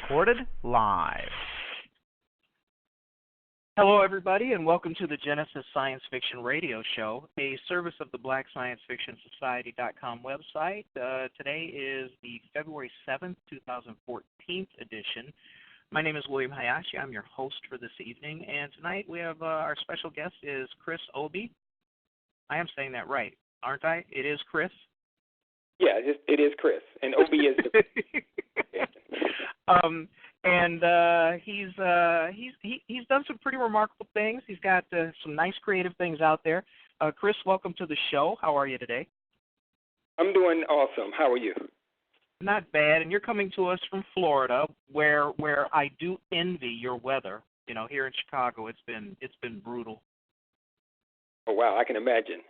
recorded live. Hello, everybody, and welcome to the Genesis Science Fiction Radio Show, a service of the Black Science Fiction Society.com website. Today is the February 7th, 2014 edition. My name is William Hayashi. I'm your host for this evening, and tonight we have our special guest is Chris Obie. I am saying that right, aren't I? It is Chris? Yeah, it is Chris, and Obie is the... He's done some pretty remarkable things. He's got some nice creative things out there. Chris, welcome to the show. How are you today? I'm doing awesome. How are you? Not bad. And you're coming to us from Florida, where I do envy your weather. You know, here in Chicago, it's been brutal. Oh wow, I can imagine.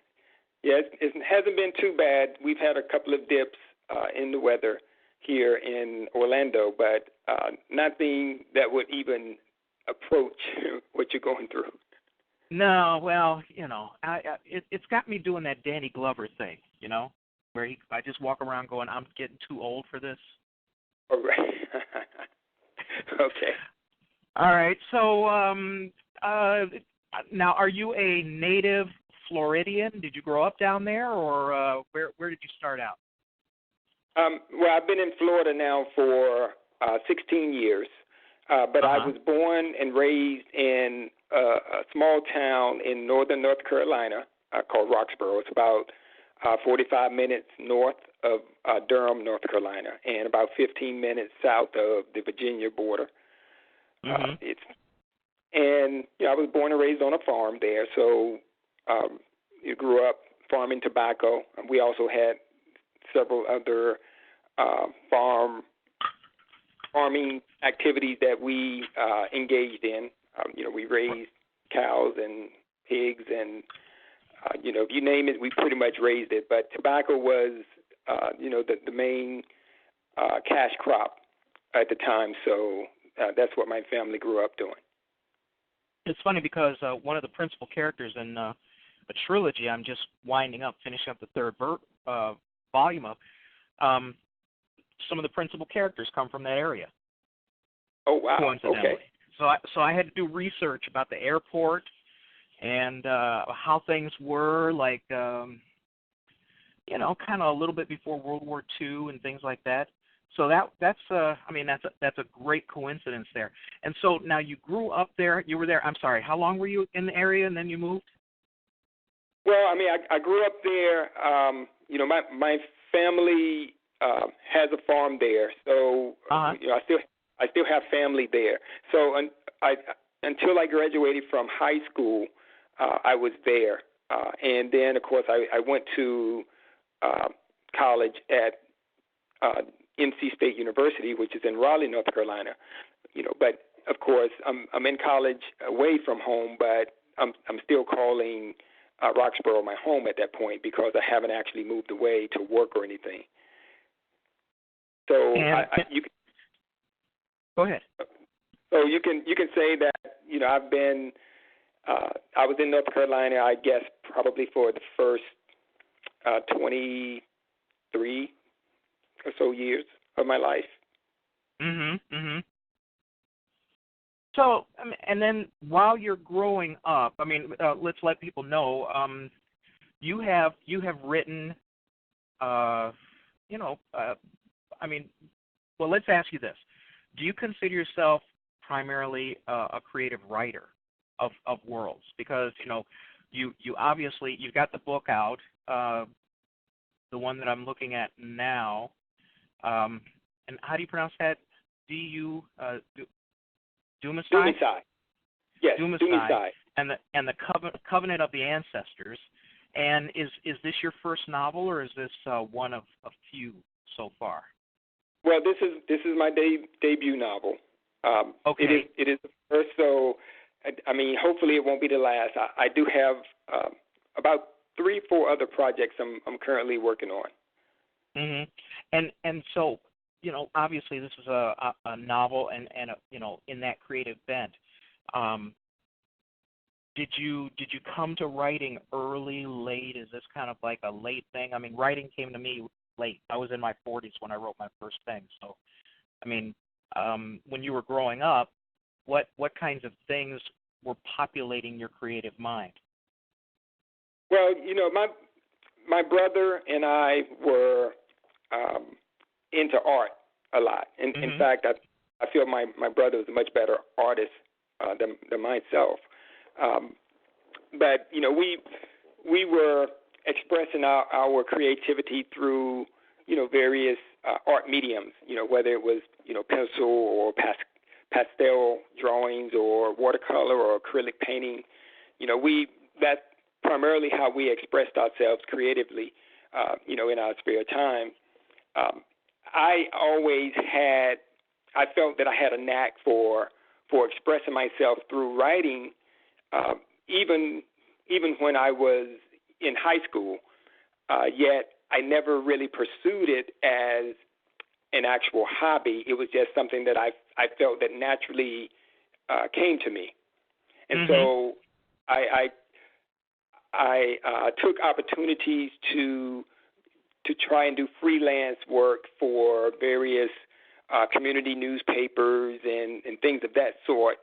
Yeah, it hasn't been too bad. We've had a couple of dips in the weather here in Orlando, but nothing that would even approach what you're going through. No, well, you know, it's got me doing that Danny Glover thing, you know, where I just walk around going, I'm getting too old for this. All right. Okay. All right. So now, are you a native Floridian? Did you grow up down there, or where did you start out? Well, I've been in Florida now for 16 years, but I was born and raised in a small town in northern North Carolina called Roxborough. It's about 45 minutes north of Durham, North Carolina, and about 15 minutes south of the Virginia border. I was born and raised on a farm there, so you grew up farming tobacco. We also had several other farming activities that we engaged in. We raised cows and pigs, and if you name it, we pretty much raised it. But tobacco was, the main cash crop at the time. So that's what my family grew up doing. It's funny because one of the principal characters in a trilogy I'm just finishing up the third volume of. Some of the principal characters come from that area. Oh, wow. Coincidentally. Okay. So I had to do research about the airport and how things were, like, kind of a little bit before World War II and things like that. So that's a great coincidence there. And so now you grew up there. You were there. I'm sorry. How long were you in the area and then you moved? Well, I grew up there. My family has a farm there, so I still have family there. So until I graduated from high school, I was there, and then of course I went to college at NC State University, which is in Raleigh, North Carolina. But of course I'm in college away from home, but I'm still calling Roxborough my home at that point because I haven't actually moved away to work or anything. So you can go ahead. So you can say that I've been I was in North Carolina, I guess probably for the first 23 or so years of my life. So and then while you're growing up, let's let people know you have written well, let's ask you this. Do you consider yourself primarily a creative writer of worlds? Because, you obviously, you've got the book out, the one that I'm looking at now. And how do you pronounce that? Dumisai? Dumisai. Yes, Dumisai. And the Covenant of the Ancestors. And is this your first novel, or is this one of a few so far? Well, this is my debut novel. Okay. It is the first, so hopefully it won't be the last. I do have about 3-4 other projects I'm currently working on. And so obviously this is a novel and in that creative bent. Did you come to writing early, late? Is this kind of like a late thing? Writing came to me late. I was in my 40s when I wrote my first thing. So, when you were growing up, what kinds of things were populating your creative mind? Well, my brother and I were into art a lot. In fact, I feel my brother was a much better artist than myself. But we were expressing our creativity through various art mediums. Whether it was pencil or pastel drawings or watercolor or acrylic painting. That's primarily how we expressed ourselves creatively. In our spare time. I felt that I had a knack for expressing myself through writing, even when I was in high school. Yet I never really pursued it as an actual hobby. It was just something that I felt that naturally came to me, and so I took opportunities to try and do freelance work for various community newspapers and things of that sort,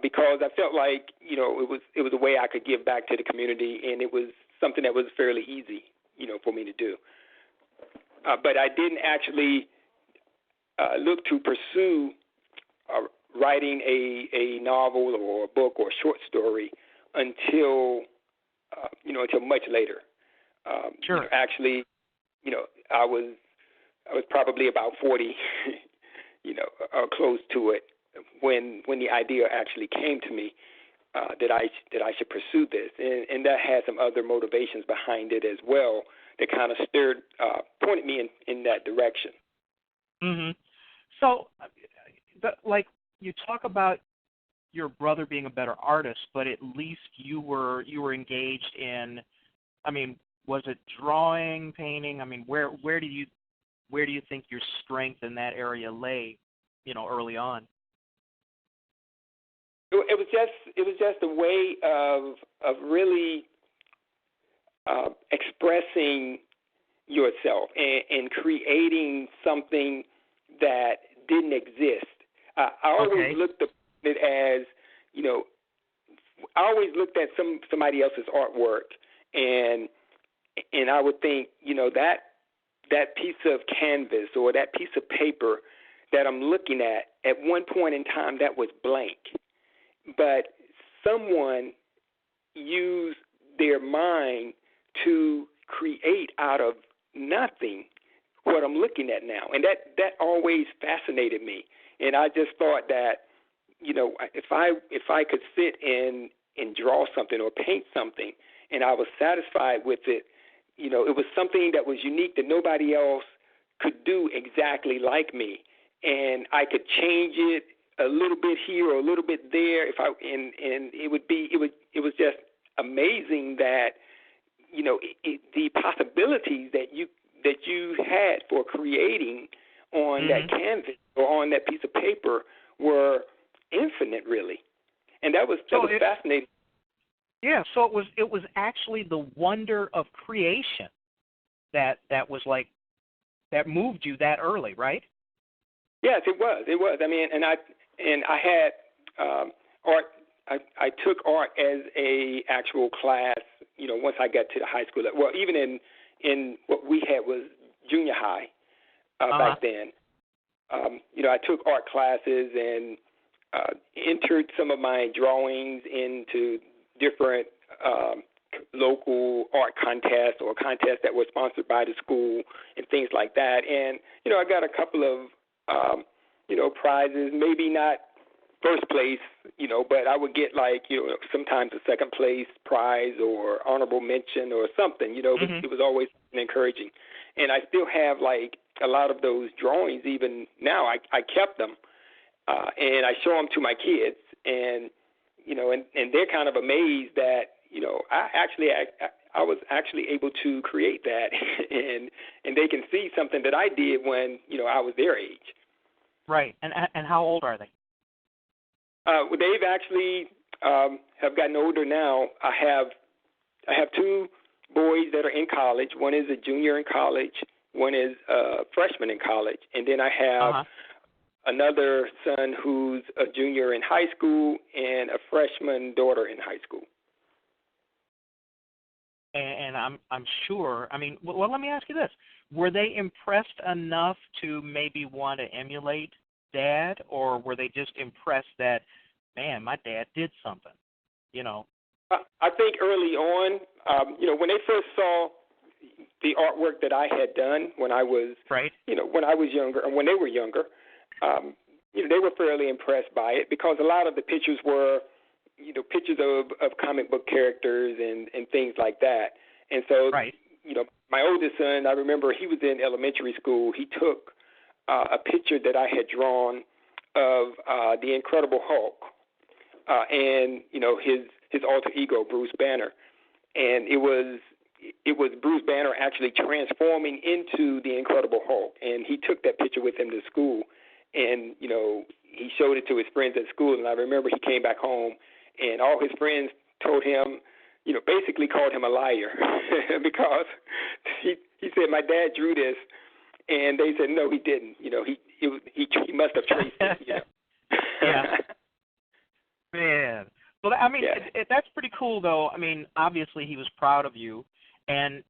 because I felt like it was a way I could give back to the community, and it was something that was fairly easy for me to do. But I didn't actually look to pursue writing a novel or a book or a short story until much later. Sure. Actually, I was probably about 40, or close to it when the idea actually came to me that I should pursue this, and that had some other motivations behind it as well that kind of pointed me in that direction. So, you talk about your brother being a better artist, but at least you were engaged in, was it drawing, painting? Where do you think your strength in that area lay, early on? It was just a way of really expressing yourself and creating something that didn't exist. I always looked at it as, I always looked at somebody else's artwork, and I would think, that piece of canvas or that piece of paper that I'm looking at one point in time, that was blank. But someone used their mind to create out of nothing what I'm looking at now. And that always fascinated me. And I just thought that, if I could sit and draw something or paint something and I was satisfied with it, it was something that was unique that nobody else could do exactly like me. And I could change it a little bit here or a little bit there and it was just amazing that, the possibilities that you had for creating on that canvas or on that piece of paper were infinite, really, and that was fascinating. Yeah, so it was actually the wonder of creation that was that moved you that early, right? Yes, it was. And I had art. I took art as a actual class. Once I got to the high school. Well, even in what we had was junior high back then. I took art classes and entered some of my drawings into different local art contests or contests that were sponsored by the school and things like that. And, I got a couple of, prizes, maybe not first place, but I would get sometimes a second place prize or honorable mention or something, It was always encouraging. And I still have a lot of those drawings even now. I kept them and I show them to my kids and they're kind of amazed that, I was actually able to create that and they can see something that I did when, I was their age. Right. And how old are they? They've actually have gotten older now. I have two boys that are in college. One is a junior in college. One is a freshman in college. And then I have another son who's a junior in high school, and a freshman daughter in high school. And I'm sure. I mean, well, let me ask you this: were they impressed enough to maybe want to emulate Dad, or were they just impressed that, man, my dad did something? You know. I think early on, when they first saw the artwork that I had done when I was, when I was younger, and when they were younger, they were fairly impressed by it, because a lot of the pictures were, pictures of comic book characters and things like that. And so, my oldest son, I remember he was in elementary school. He took a picture that I had drawn of the Incredible Hulk, and his alter ego, Bruce Banner, and it was Bruce Banner actually transforming into the Incredible Hulk, and he took that picture with him to school, and he showed it to his friends at school, and I remember he came back home, and all his friends told him, basically called him a liar because he said, my dad drew this, and they said, no, he didn't. He must have traced it. Yeah. Man. Well, I mean, that's pretty cool, though. I mean, obviously he was proud of you, and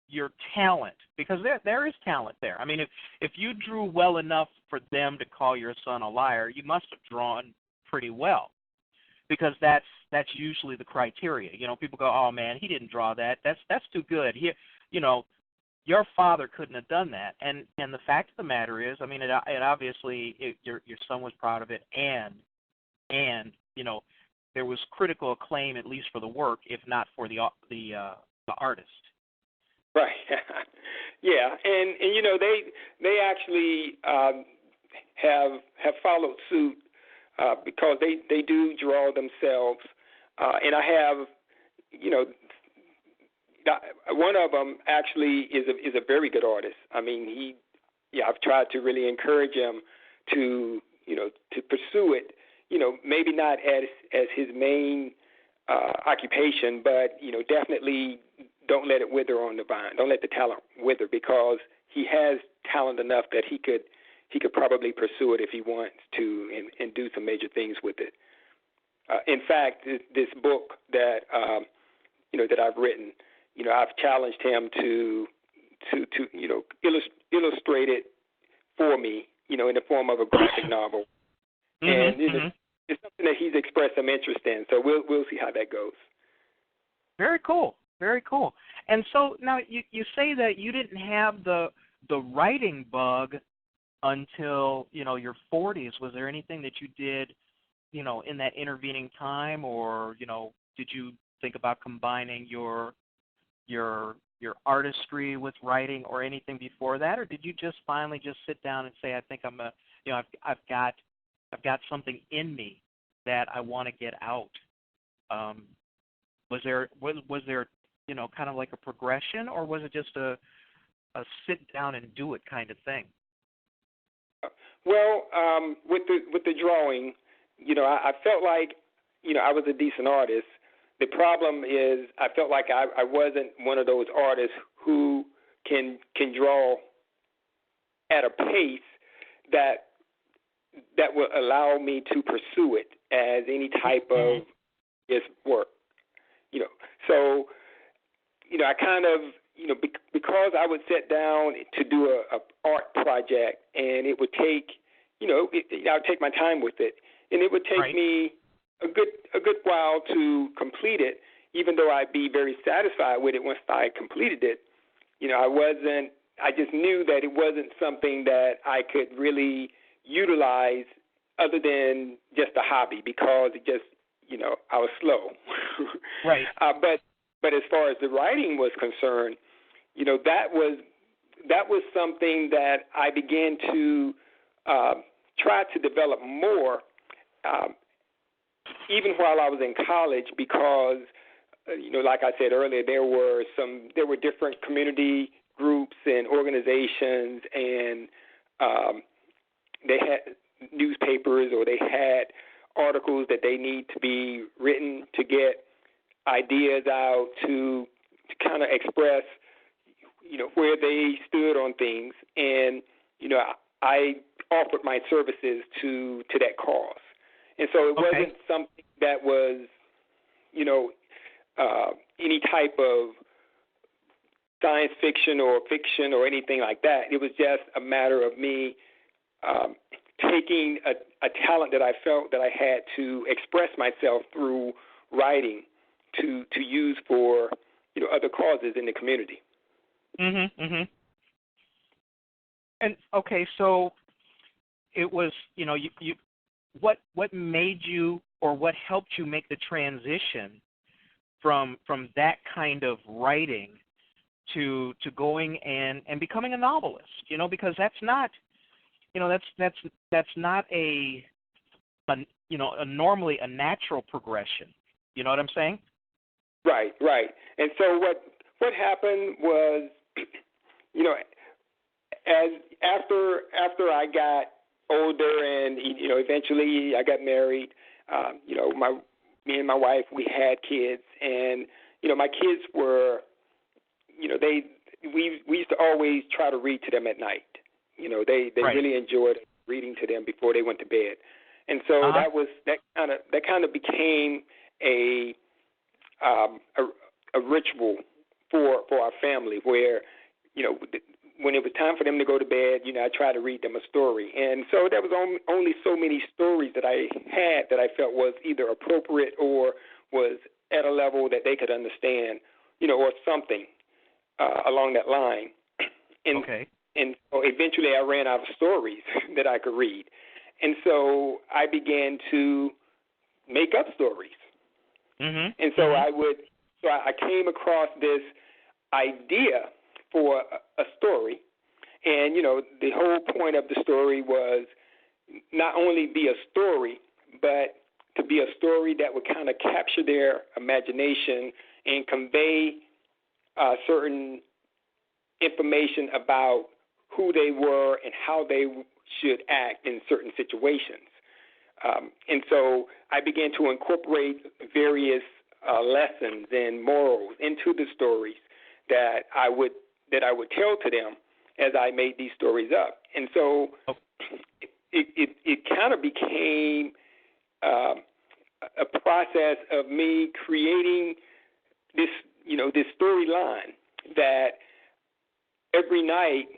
your talent, because there is talent there. I mean, if you drew well enough for them to call your son a liar, you must have drawn pretty well, because that's usually the criteria. People go, oh man, he didn't draw that. That's too good. Your father couldn't have done that. And the fact of the matter is, I mean, it obviously your son was proud of it, and there was critical acclaim, at least for the work, if not for the artist. Right. Yeah, and they actually have followed suit because they do draw themselves, and I have one of them actually is a very good artist. I mean, I've tried to really encourage him to pursue it. Maybe not as his main occupation, but definitely don't let it wither on the vine. Don't let the talent wither, because he has talent enough that he could probably pursue it if he wants to, and do some major things with it. In fact, this book that that I've written, I've challenged him to illustrate it for me, in the form of a graphic novel, and it's something that he's expressed some interest in. So we'll see how that goes. Very cool. Very cool. And so now you say that you didn't have the writing bug until, your 40s. Was there anything that you did, in that intervening time, or, did you think about combining your artistry with writing or anything before that, or did you just finally just sit down and say, I think I've got something in me that I want to get out? Was there kind of like a progression, or was it just a sit down and do it kind of thing? Well, with the drawing, I felt like, I was a decent artist. The problem is I felt like I wasn't one of those artists who can draw at a pace that will allow me to pursue it as any type of work. So, I kind of, because I would sit down to do a art project, and it would take, I would take my time with it, and it would take me a good while to complete it, even though I'd be very satisfied with it once I completed it. I just knew that it wasn't something that I could really utilize other than just a hobby, because it just, I was slow. Right. But as far as the writing was concerned, that was something that I began to try to develop more, even while I was in college, because, like I said earlier, there were different community groups and organizations, and they had newspapers, or they had articles that they need to be written to get ideas out, to kind of express, where they stood on things, and I offered my services to that cause. And so it wasn't something that was, any type of science fiction or anything like that. It was just a matter of me taking a talent that I felt that I had to express myself through writing to use for other causes in the community. Mhm. And okay, so it was you what made you or what helped you make the transition from that kind of writing to going and becoming a novelist? Because that's not that's not a normally a natural progression. You know what I'm saying? Right. And so what happened was, as after I got older and eventually I got married, me and my wife, we had kids, and my kids were, we used to always try to read to them at night. They really enjoyed reading to them before they went to bed, and so that kind of became a ritual for our family, where when it was time for them to go to bed, I tried to read them a story. And so there was only so many stories that I had that I felt was either appropriate or was at a level that they could understand, or something along that line. And so eventually I ran out of stories that I could read. And so I began to make up stories. And so I came across this idea for a story, and the whole point of the story was not only be a story, but to be a story that would kind of capture their imagination and convey certain information about who they were and how they should act in certain situations. And so I began to incorporate various lessons and morals into the stories that I would tell to them as I made these stories up. And so it kind of became a process of me creating this storyline that every night,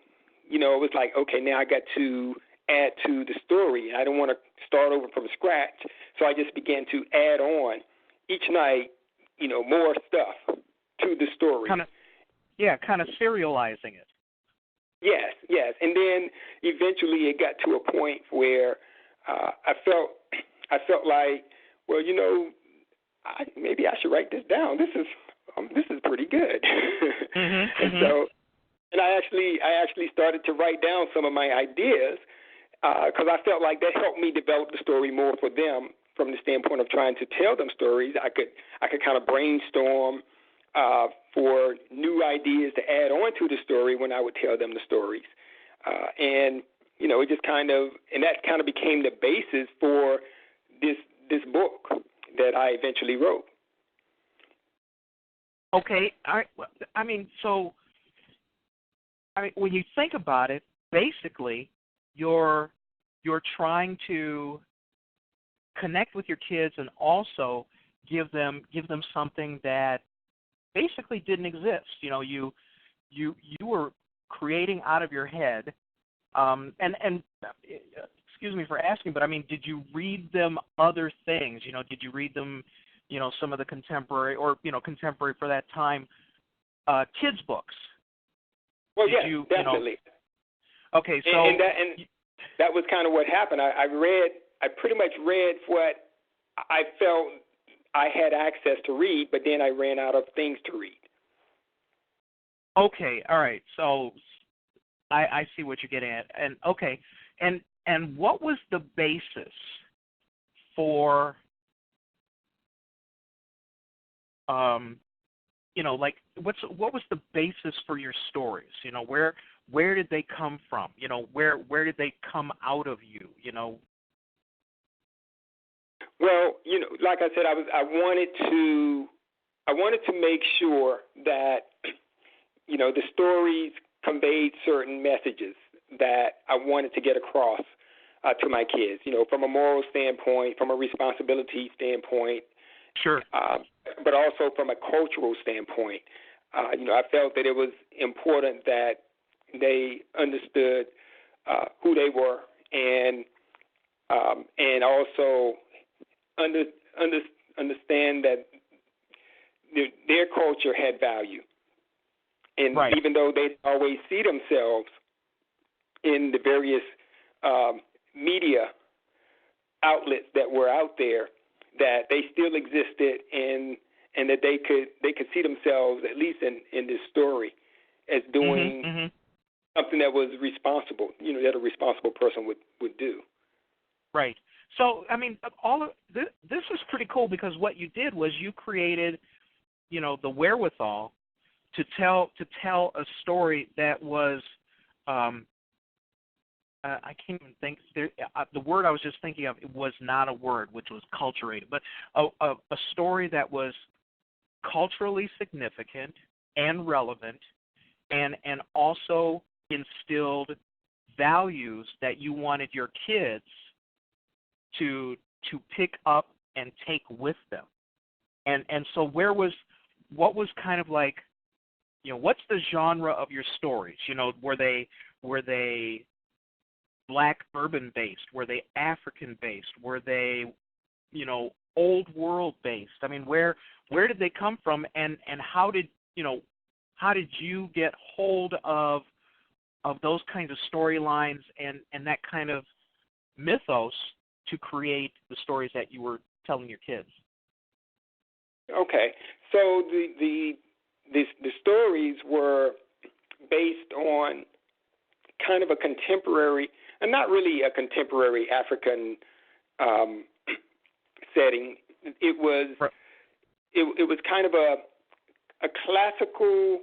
it was like, okay, now I got to add to the story. I don't want to start over from scratch. So I just began to add on each night, more stuff to the story. Kind of serializing it. Yes. And then eventually it got to a point where I felt like, well, maybe I should write this down. This is pretty good. And I actually started to write down some of my ideas because I felt like that helped me develop the story more for them from the standpoint of trying to tell them stories. I could kind of brainstorm for new ideas to add on to the story when I would tell them the stories. And it just that kind of became the basis for this book that I eventually wrote. Okay. When you think about it, basically, you're trying to connect with your kids and also give them something that basically didn't exist. You were creating out of your head. And excuse me for asking, but did you read them other things? Did you read them, some of the contemporary or contemporary for that time kids books? Well, yes, definitely. Okay, so and that was kind of what happened. I pretty much read what I felt I had access to read, but then I ran out of things to read. Okay, all right. So I see what you're getting at. And okay, and what was the basis for what was the basis for your stories? Where did they come from? Where did they come out of you? Well, like I said, I wanted to make sure that the stories conveyed certain messages that I wanted to get across to my kids, from a moral standpoint, from a responsibility standpoint. Sure. But also from a cultural standpoint. I felt that it was important that they understood who they were and also understand that their culture had value. And right. even though they always see themselves in the various media outlets that were out there, that they still existed and that they could see themselves, at least in this story, as doing something that was responsible, that a responsible person would do. Right. So, I mean, all of this is pretty cool because what you did was you created, the wherewithal to tell a story that was, I can't even think. The word I was just thinking of, it was not a word, which was culturated, but a story that was culturally significant and relevant, and also instilled values that you wanted your kids to pick up and take with them. And so what was kind of like, what's the genre of your stories? Were they Black urban based? Were they African based? Were they, old world based? I mean, where did they come from, and how did you get hold of those kinds of storylines and that kind of mythos to create the stories that you were telling your kids? Okay, so the stories were based on kind of a contemporary, and not really a contemporary African setting. It was it was kind of a classical,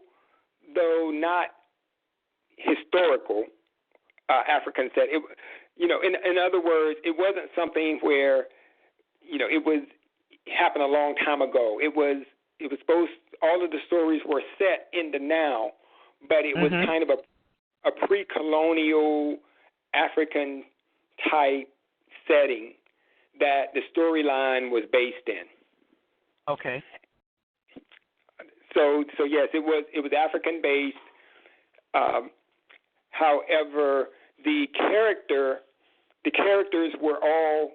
though not historical, African set. In other words, it wasn't something where it happened a long time ago. It was supposed, all of the stories were set in the now, but it was kind of a pre-colonial African type setting that the storyline was based in. Okay. So yes, it was African based. However, the characters were all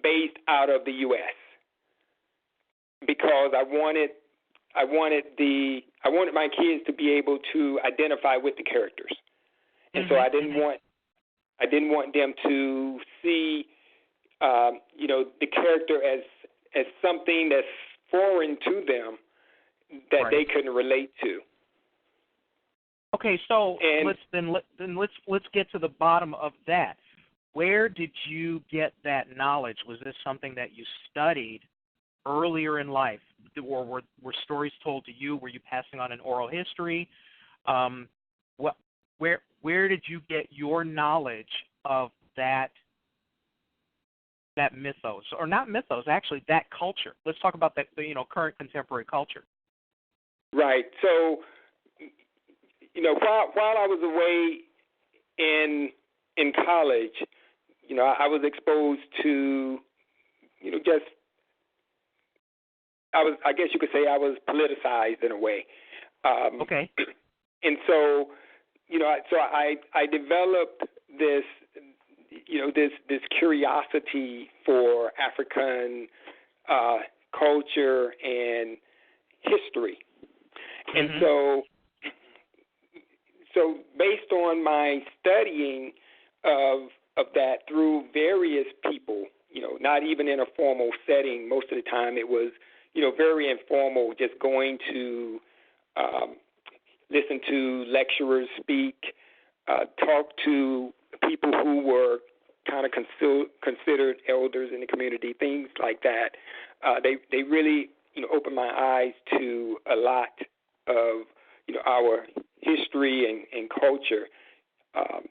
based out of the U.S. because I wanted my kids to be able to identify with the characters, and so I didn't want them to see the character as something that's foreign to them that they couldn't relate to. Okay, so let's get to the bottom of that. Where did you get that knowledge? Was this something that you studied earlier in life, or were stories told to you? Were you passing on an oral history? Where did you get your knowledge of that mythos, or not mythos, actually that culture? Let's talk about that, current contemporary culture. Right. So, while I was away in college, I was exposed to, I guess you could say I was politicized in a way. Okay. And so, I developed this, this curiosity for African culture and history. And so based on my studying of that through various people, not even in a formal setting, most of the time it was, very informal, just going to listen to lecturers speak, talk to people who were kind of considered elders in the community, things like that. They really, opened my eyes to a lot of, our history and culture,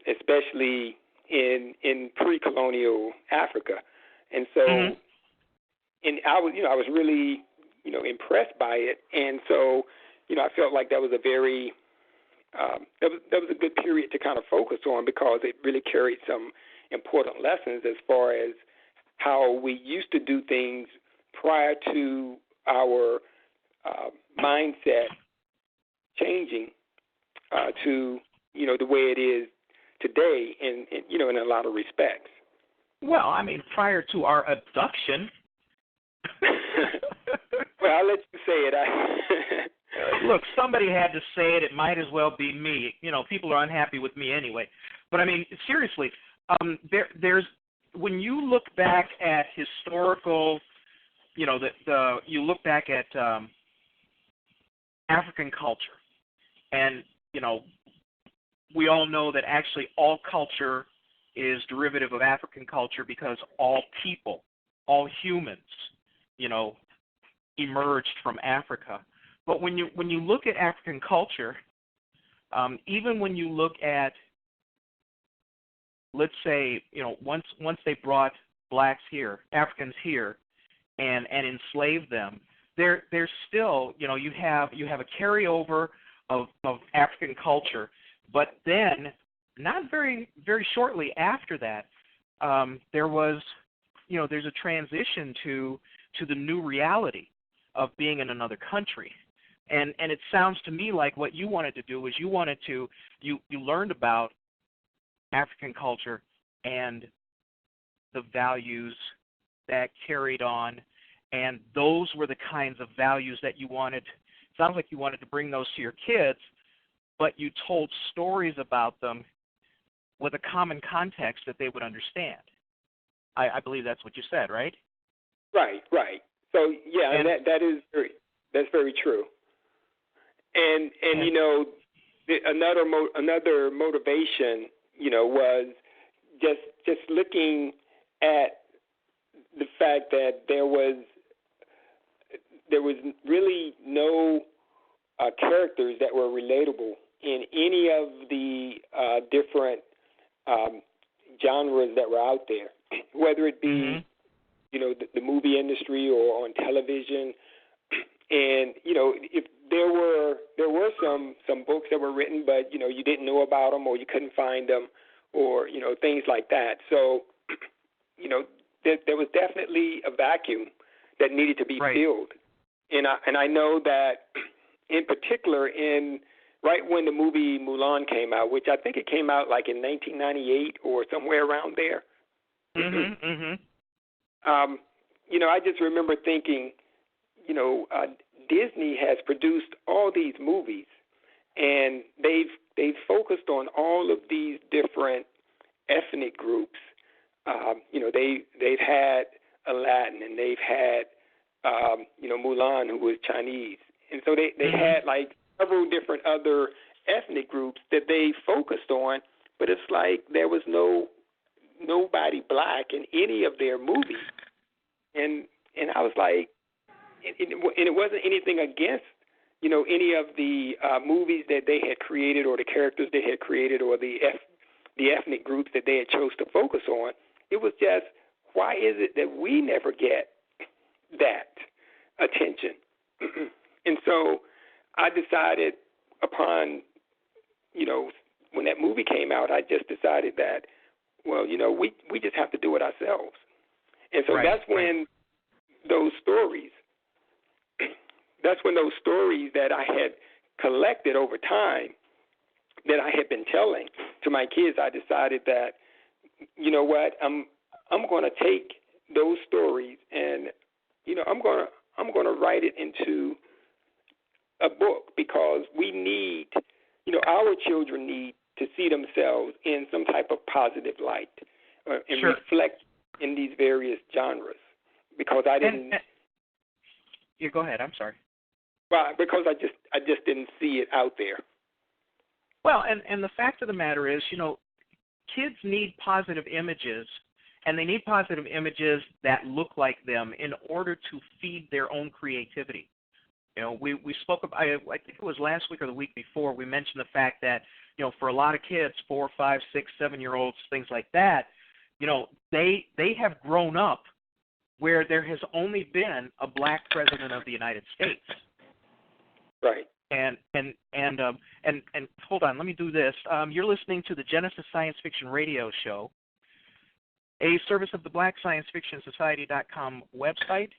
especially in pre-colonial Africa. And so, and I was really, impressed by it. And so, I felt like that was a very that was a good period to kind of focus on, because it really carried some important lessons as far as how we used to do things prior to our mindset changing to the way it is today, in a lot of respects. Well, I mean, prior to our abduction. Well, I'll let you say it. Look, somebody had to say it. It might as well be me. People are unhappy with me anyway. But I mean, seriously, there's when you look back at historical, you look back at African culture, and we all know that actually all culture is derivative of African culture, because all people, all humans, emerged from Africa. But when you look at African culture, even when you look at, let's say, once they brought blacks here, Africans here, and enslaved them, there's still, you have a carryover of African culture. But then, not very very shortly after that, there's a transition to the new reality of being in another country. And it sounds to me like what you wanted to do was you learned about African culture and the values that carried on, and those were the kinds of values that you wanted. Sounds like you wanted to bring those to your kids, but you told stories about them with a common context that they would understand. I believe that's what you said, right? Right. So yeah, and that's very true. And another motivation, was just looking at the fact that there was really no characters that were relatable in any of the different genres that were out there, whether it be the movie industry or on television. And if there were some books that were written, but you didn't know about them, or you couldn't find them, or things like that. So there was definitely a vacuum that needed to be filled. And I know that in particular, right when the movie Mulan came out, which I think it came out like in 1998 or somewhere around there. I just remember thinking, Disney has produced all these movies, and they've focused on all of these different ethnic groups. They've had Aladdin, and they've had Mulan, who was Chinese, and so they had like several different other ethnic groups that they focused on, but it's like there was nobody black in any of their movies, and I was like, and it wasn't anything against any of the movies that they had created, or the characters they had created, or the ethnic groups that they had chose to focus on. It was just, why is it that we never get that attention? And so I decided upon, when that movie came out, I just decided that, well, we just have to do it ourselves. And so that's when those stories that I had collected over time, that I had been telling to my kids, I decided that, you know what, I'm going to take those stories and, I'm going to write it into a book, because we need, our children need to see themselves in some type of positive light and reflect in these various genres. Because I didn't. You go ahead. I'm sorry. Well, because I just didn't see it out there. Well, and the fact of the matter is, kids need positive images, and they need positive images that look like them in order to feed their own creativity. We spoke about, I think it was last week or the week before, we mentioned the fact that, for a lot of kids, 4, 5, 6, 7-year-olds, things like that, they have grown up where there has only been a black president of the United States. Right. And hold on, let me do this. You're listening to the Genesis Science Fiction Radio Show, a service of the Black Science Fiction Society.com website,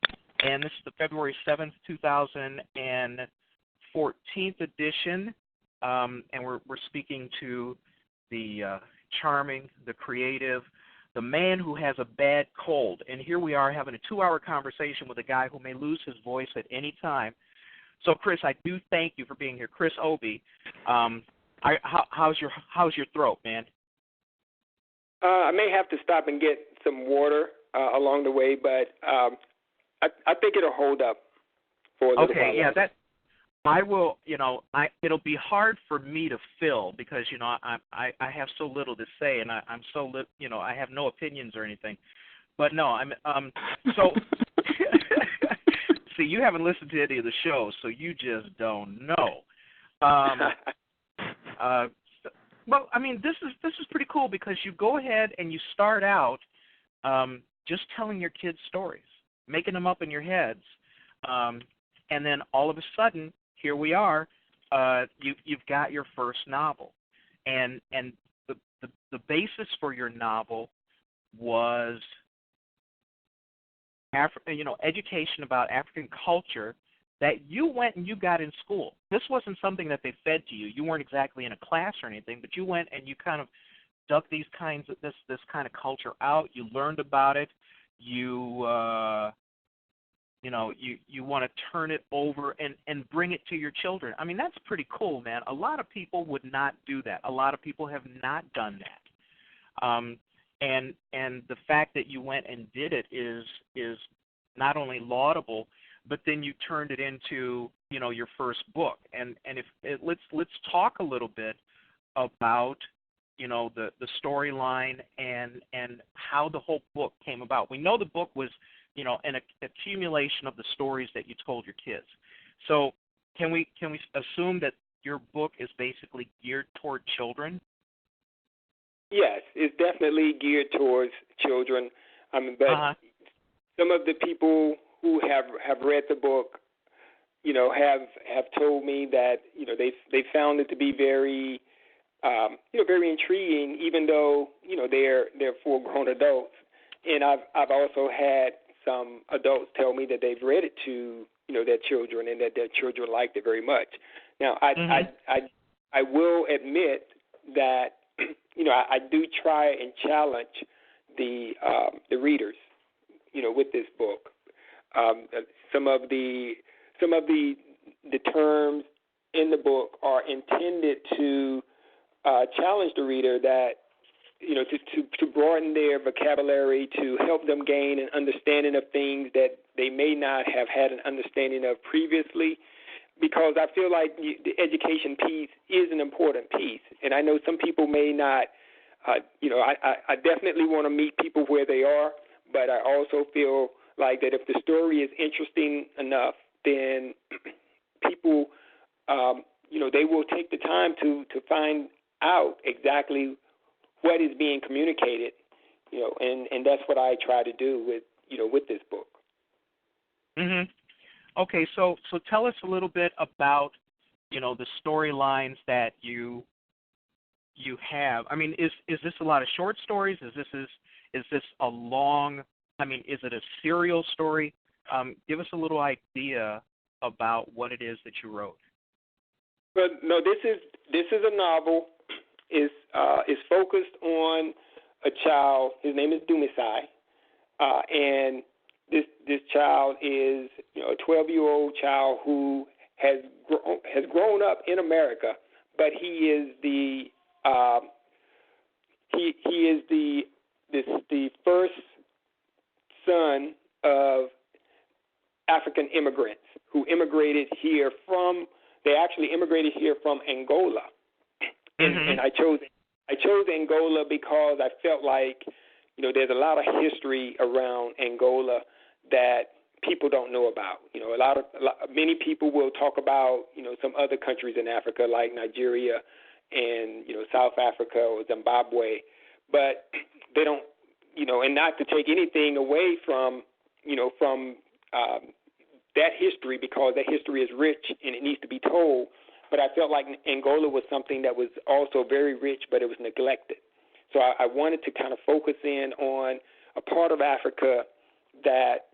and this is the February 7th, 2014 edition, and we're speaking to the charming, the creative, the man who has a bad cold, and here we are having a 2-hour conversation with a guy who may lose his voice at any time. So, Chris, I do thank you for being here. Chris Obie, how's your throat, man? I may have to stop and get some water along the way, but I think it'll hold up for a little while. Okay, yeah, that I will. It'll be hard for me to fill because I have so little to say, and I'm so I have no opinions or anything. But no, I'm so. See, you haven't listened to any of the shows, so you just don't know. Well, I mean, this is pretty cool because you go ahead and you start out just telling your kids stories, making them up in your heads, and then all of a sudden, here we are. You've got your first novel, and the basis for your novel was education about African culture that you went and you got in school. This wasn't something that they fed to you. You weren't exactly in a class or anything, but you went and you kind of dug these kinds of this kind of culture out. You learned about it. You want to turn it over and bring it to your children. I mean, that's pretty cool, man. A lot of people would not do that. A lot of people have not done that. And the fact that you went and did it is not only laudable, but then you turned it into your first book. And let's talk a little bit about the storyline and how the whole book came about. We know the book was an accumulation of the stories that you told your kids. So can we assume that your book is basically geared toward children? Yes, it's definitely geared towards children. But some of the people who have read the book, have told me that they found it to be very, very intriguing, even though they're full-grown adults. And I've also had some adults tell me that they've read it to their children and that their children liked it very much. Now I will admit that I do try and challenge the readers, with this book. Some of the terms in the book are intended to challenge the reader, that to broaden their vocabulary, to help them gain an understanding of things that they may not have had an understanding of previously. Because I feel like the education piece is an important piece. And I know some people may not, I definitely want to meet people where they are, but I also feel like that if the story is interesting enough, then people, they will take the time to find out exactly what is being communicated, and that's what I try to do with this book. Mm-hmm. Okay, so tell us a little bit about, the storylines that you have. I mean, is this a lot of short stories? Is this a long? I mean, is it a serial story? Give us a little idea about what it is that you wrote. But no, this is a novel. It's focused on a child. His name is Dumisai, and this child is a 12-year-old child who has grown up in America, but he is the first son of African immigrants who immigrated here from. They actually immigrated here from Angola, and I chose Angola because I felt like there's a lot of history around Angola that people don't know about. Many people will talk about some other countries in Africa like Nigeria and South Africa or Zimbabwe, but they don't. And not to take anything away from that history, because that history is rich and it needs to be told. but I felt like Angola was something that was also very rich, but it was neglected. So I wanted to kind of focus in on a part of Africa that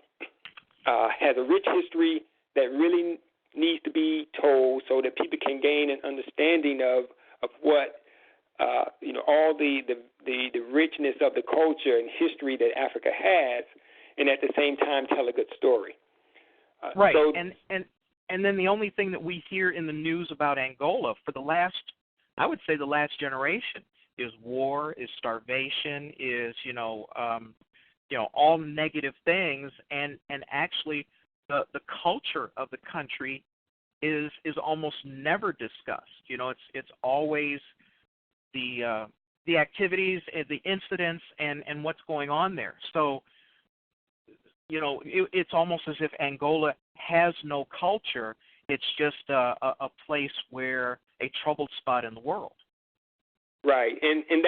has a rich history that really needs to be told, so that people can gain an understanding of what all the richness of the culture and history that Africa has, and at the same time tell a good story. Right, so, and then the only thing that we hear in the news about Angola for the last generation is war, is starvation, is all negative things, and actually the culture of the country is almost never discussed. It's always the activities, the incidents, and what's going on there. So it's almost as if Angola has no culture. It's just a place where a troubled spot in the world. Right, and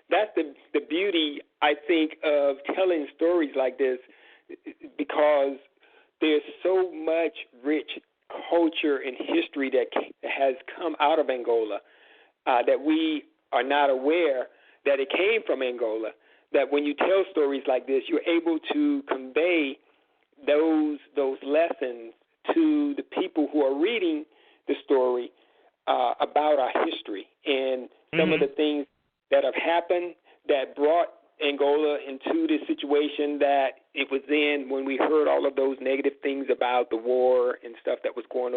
that's the beauty, I think, of telling stories like this, because there's so much rich culture and history that has come out of Angola that we are not aware that it came from Angola. That when you tell stories like this, you're able to convey those lessons to the people who are reading the story about our history and some of the things that have happened that brought Angola into this situation that it was in when we heard all of those negative things about the war and stuff that was going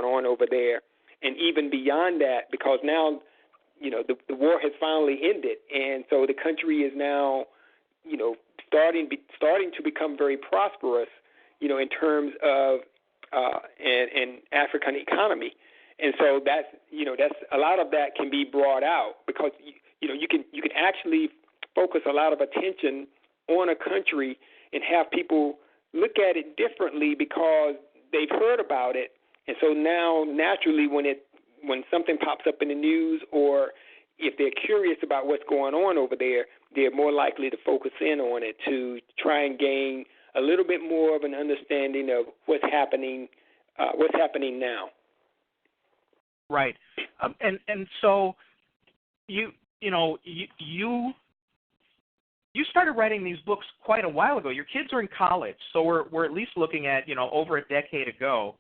on over there. And even beyond that, because now, the war has finally ended, and so the country is now, starting to become very prosperous, in terms of an African economy. And so that's a lot of that can be brought out, because you can actually focus a lot of attention on a country and have people look at it differently because they've heard about it. And so now naturally when something pops up in the news, or if they're curious about what's going on over there, they're more likely to focus in on it to try and gain a little bit more of an understanding of what's happening now. Right, and so you started writing these books quite a while ago. Your kids are in college, so we're at least looking at over a decade ago,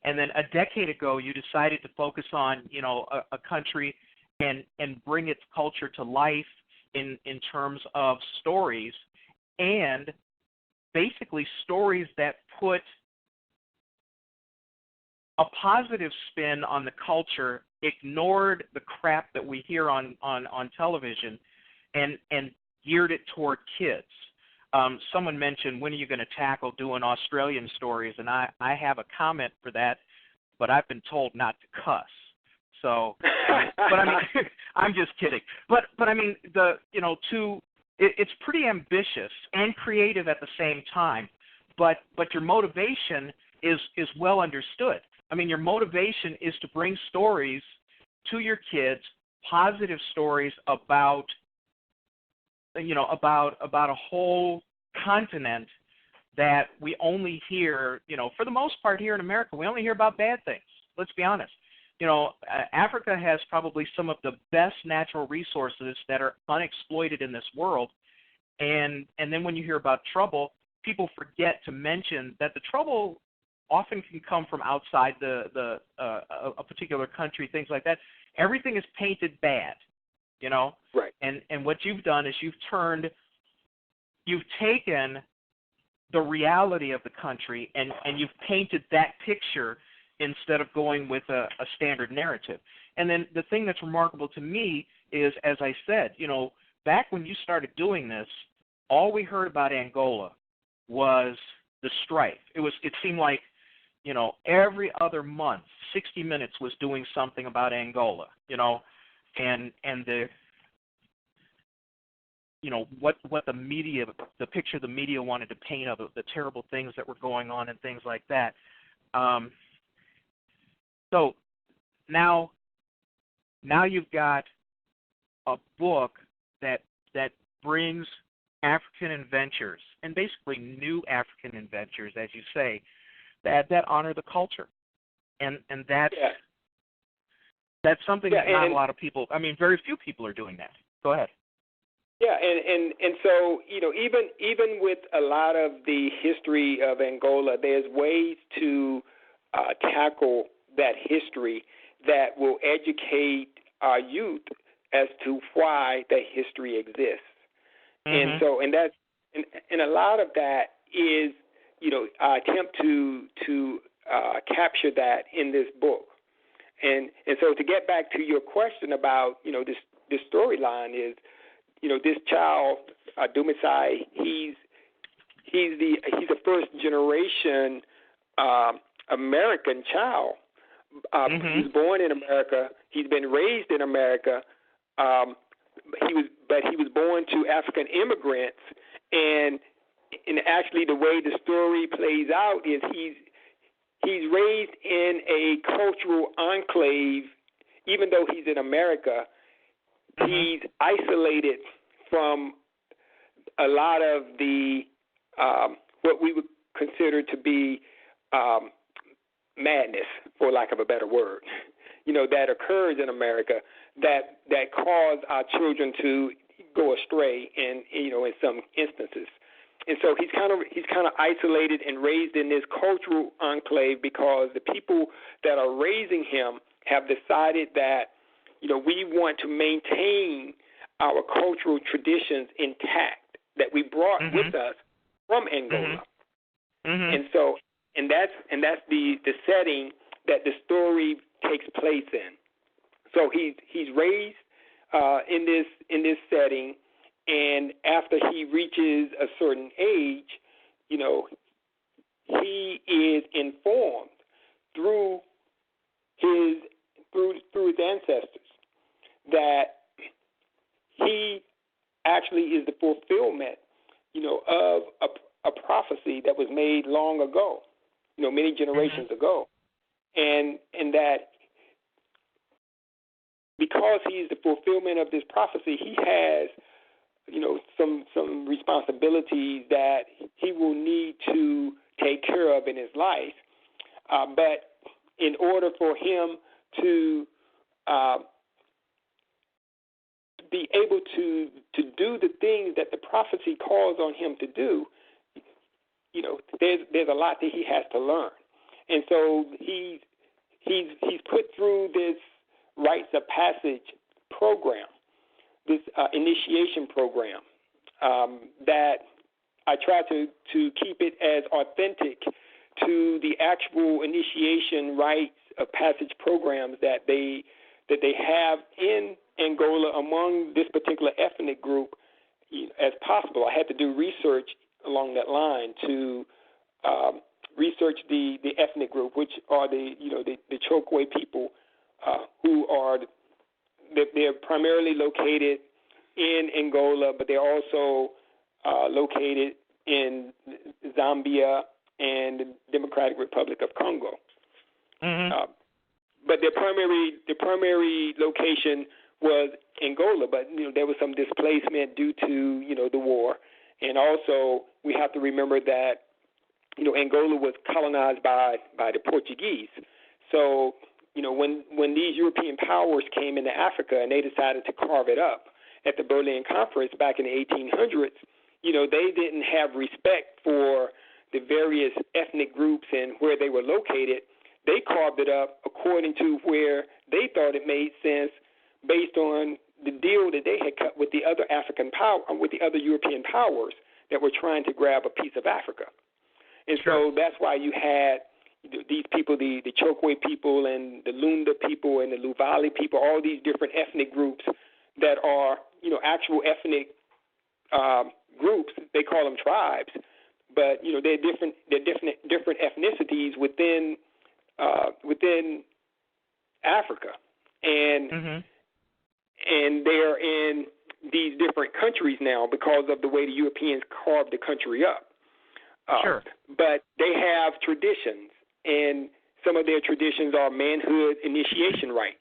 and then a decade ago you decided to focus on a country and bring its culture to life in terms of stories, and basically stories that put a positive spin on the culture, ignored the crap that we hear on television, and geared it toward kids. Someone mentioned, when are you going to tackle doing Australian stories? And I have a comment for that, but I've been told not to cuss. So, but I mean, I'm just kidding. But I mean, it's pretty ambitious and creative at the same time. But your motivation is well understood. I mean, your motivation is to bring stories to your kids, positive stories about a whole continent that we only hear, for the most part here in America, we only hear about bad things. Let's be honest. Africa has probably some of the best natural resources that are unexploited in this world. And then when you hear about trouble, people forget to mention that the trouble often can come from outside a particular country, things like that. Everything is painted bad, Right. And what you've done is you've taken the reality of the country and you've painted that picture instead of going with a standard narrative. And then the thing that's remarkable to me is, as I said, back when you started doing this, all we heard about Angola was the strife. It seemed like, every other month, 60 Minutes was doing something about Angola, and the, what the media, the picture the media wanted to paint of the terrible things that were going on and things like that. So now you've got a book that brings African adventures, and basically new African adventures, as you say, that honor the culture, and that's That's something that not a lot of people, very few people are doing that. Go ahead. Yeah, and so, even with a lot of the history of Angola, there's ways to tackle that history that will educate our youth as to why that history exists. And so, and a lot of that is, I attempt to capture that in this book. And so to get back to your question about, this storyline is, this child, Dumisai, he's a first generation American child. He was born in America. He's been raised in America. He was born to African immigrants, and actually the way the story plays out is he's raised in a cultural enclave. Even though he's in America, he's isolated from a lot of the what we would consider to be madness, for lack of a better word, that occurs in America that cause our children to go astray in some instances. And so he's kind of isolated and raised in this cultural enclave because the people that are raising him have decided that we want to maintain our cultural traditions intact that we brought with us from Angola. And so that's the setting that the story takes place in. So he's raised in this setting, and after he reaches a certain age, he is informed through his ancestors that he actually is the fulfillment, of a prophecy that was made long ago, many generations ago, and that because he's the fulfillment of this prophecy, he has, some responsibilities that he will need to take care of in his life. But in order for him to be able to do the things that the prophecy calls on him to do, there's a lot that he has to learn. And so he's put through this rites of passage program, this initiation program, that I try to keep it as authentic to the actual initiation rites of passage programs that they have in Angola among this particular ethnic group as possible. I had to do research along that line to research the ethnic group, which are the Chokwe people, who are they're primarily located in Angola, but they're also located in Zambia and the Democratic Republic of Congo. But their primary location was Angola, but there was some displacement due to the war, and also we have to remember that Angola was colonized by the Portuguese. So when these European powers came into Africa and they decided to carve it up at the Berlin Conference back in the 1800s, they didn't have respect for the various ethnic groups and where they were located. They carved it up according to where they thought it made sense based on the deal that they had cut with the other with the other European powers that were trying to grab a piece of Africa. And so that's why you had these people, the Chokwe people and the Lunda people and the Luvali people, all these different ethnic groups that are, actual ethnic groups. They call them tribes, but they're different ethnicities within Africa, and they're in these different countries now because of the way the Europeans carved the country up. But they have traditions, and some of their traditions are manhood initiation rites,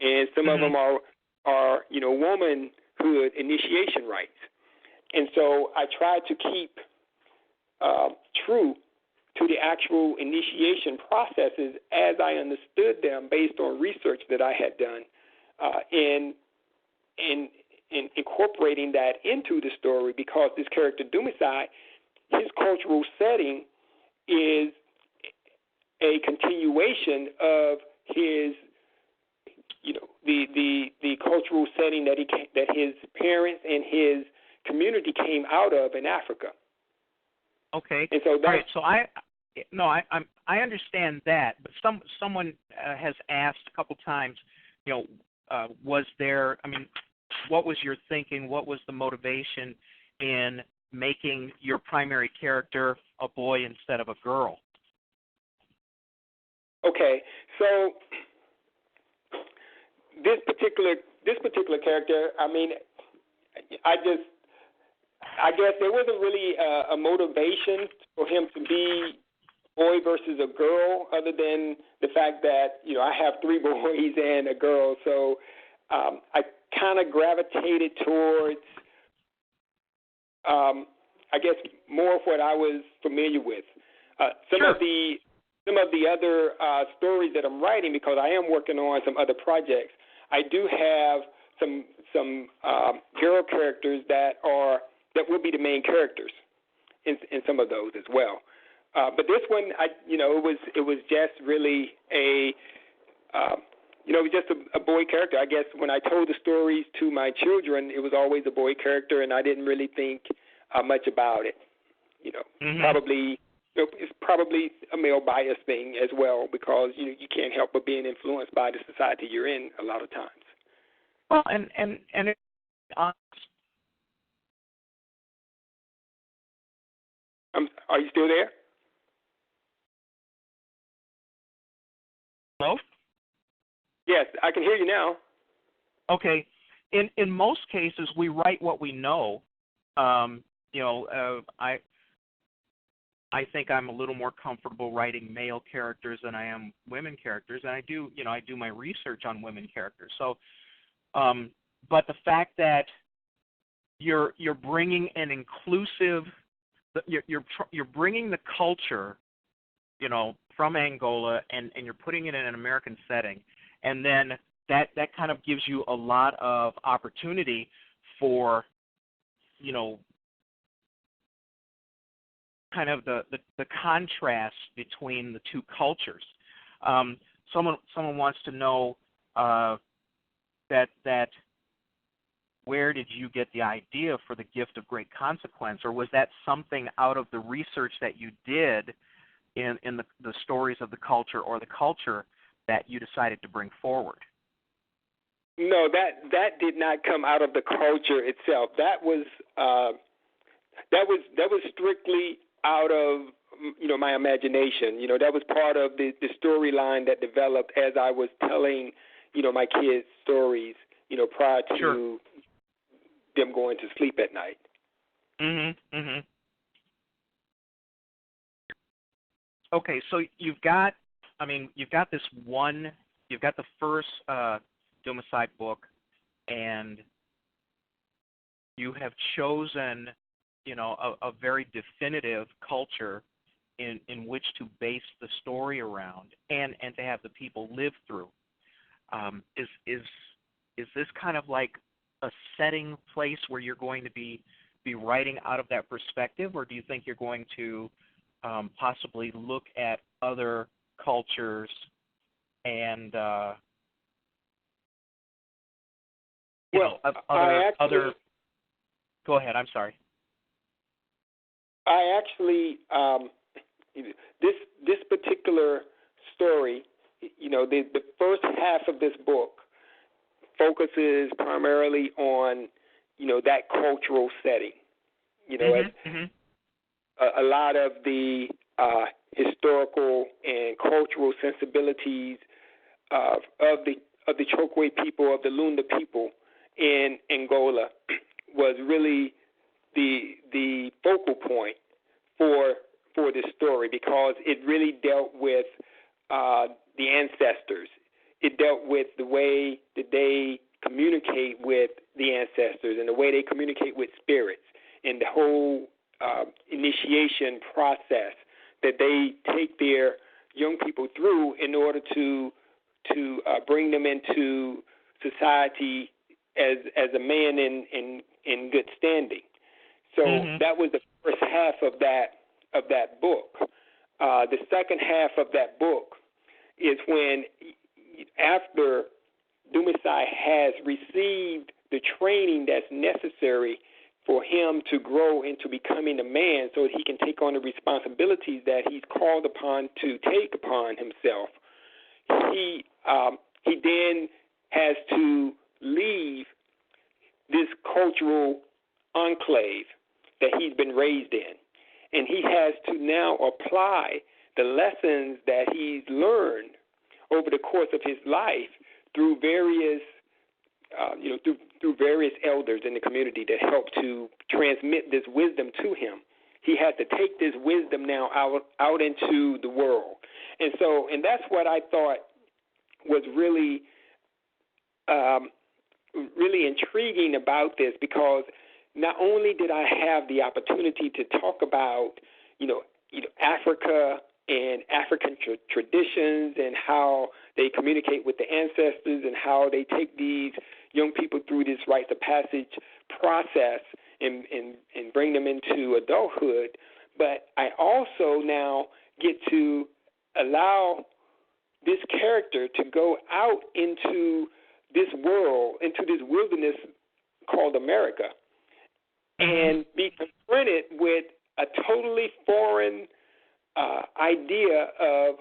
and some of them are womanhood initiation rites. And so I try to keep true to the actual initiation processes as I understood them based on research that I had done in incorporating that into the story, because this character Dumisai, his cultural setting is a continuation of his, the cultural setting that his parents and his community came out of in Africa. Okay. And so all right. So I understand that, but someone has asked a couple times, was there? I mean, what was your thinking? What was the motivation in making your primary character a boy instead of a girl? Okay, so this particular character, I mean, I guess there wasn't really a motivation for him to be boy versus a girl, other than the fact that I have 3 boys and a girl, so I kind of gravitated towards, I guess, more of what I was familiar with. Some of the other stories that I'm writing, because I am working on some other projects, I do have some girl characters that will be the main characters in some of those as well. But this one, it was just really it was just a boy character. I guess when I told the stories to my children, it was always a boy character, and I didn't really think much about it. Probably. It's probably a male bias thing as well, because you can't help but being influenced by the society you're in a lot of times. Well, and are you still there? Hello? Yes, I can hear you now. Okay. In most cases, we write what we know. I think I'm a little more comfortable writing male characters than I am women characters, and I do my research on women characters. So, but the fact that you're bringing an inclusive, you're bringing the culture, from Angola, and you're putting it in an American setting, and then that kind of gives you a lot of opportunity for, kind of the contrast between the two cultures. Someone wants to know that where did you get the idea for the gift of great consequence, or was that something out of the research that you did in the stories of the culture or the culture that you decided to bring forward? No, that did not come out of the culture itself. That was strictly out of my imagination. That was part of the storyline that developed as I was telling my kids stories prior to them going to sleep at night. Okay, so you've got the first Dumisai book, and you have chosen a very definitive culture in which to base the story around and to have the people live through. Is this kind of like a setting place where you're going to be writing out of that perspective, or do you think you're going to possibly look at other cultures and other? Go ahead. I'm sorry. I actually, this particular story, the first half of this book focuses primarily on, that cultural setting. A lot of the historical and cultural sensibilities of the Chokwe people, of the Lunda people in Angola, was really the focal point for this story, because it really dealt with the ancestors. It dealt with the way that they communicate with the ancestors and the way they communicate with spirits, and the whole initiation process that they take their young people through in order to bring them into society as a man in good standing. So that was the first half of that book. The second half of that book is when, after Dumisai has received the training that's necessary for him to grow into becoming a man so that he can take on the responsibilities that he's called upon to take upon himself, he then has to leave this cultural enclave that he's been raised in. And he has to now apply the lessons that he's learned over the course of his life through various, through various elders in the community that help to transmit this wisdom to him. He has to take this wisdom now out into the world. And that's what I thought was really, really intriguing about this, because not only did I have the opportunity to talk about, Africa and African traditions and how they communicate with the ancestors and how they take these young people through this rites of passage process and bring them into adulthood, but I also now get to allow this character to go out into this world, into this wilderness called America, and be confronted with a totally foreign idea of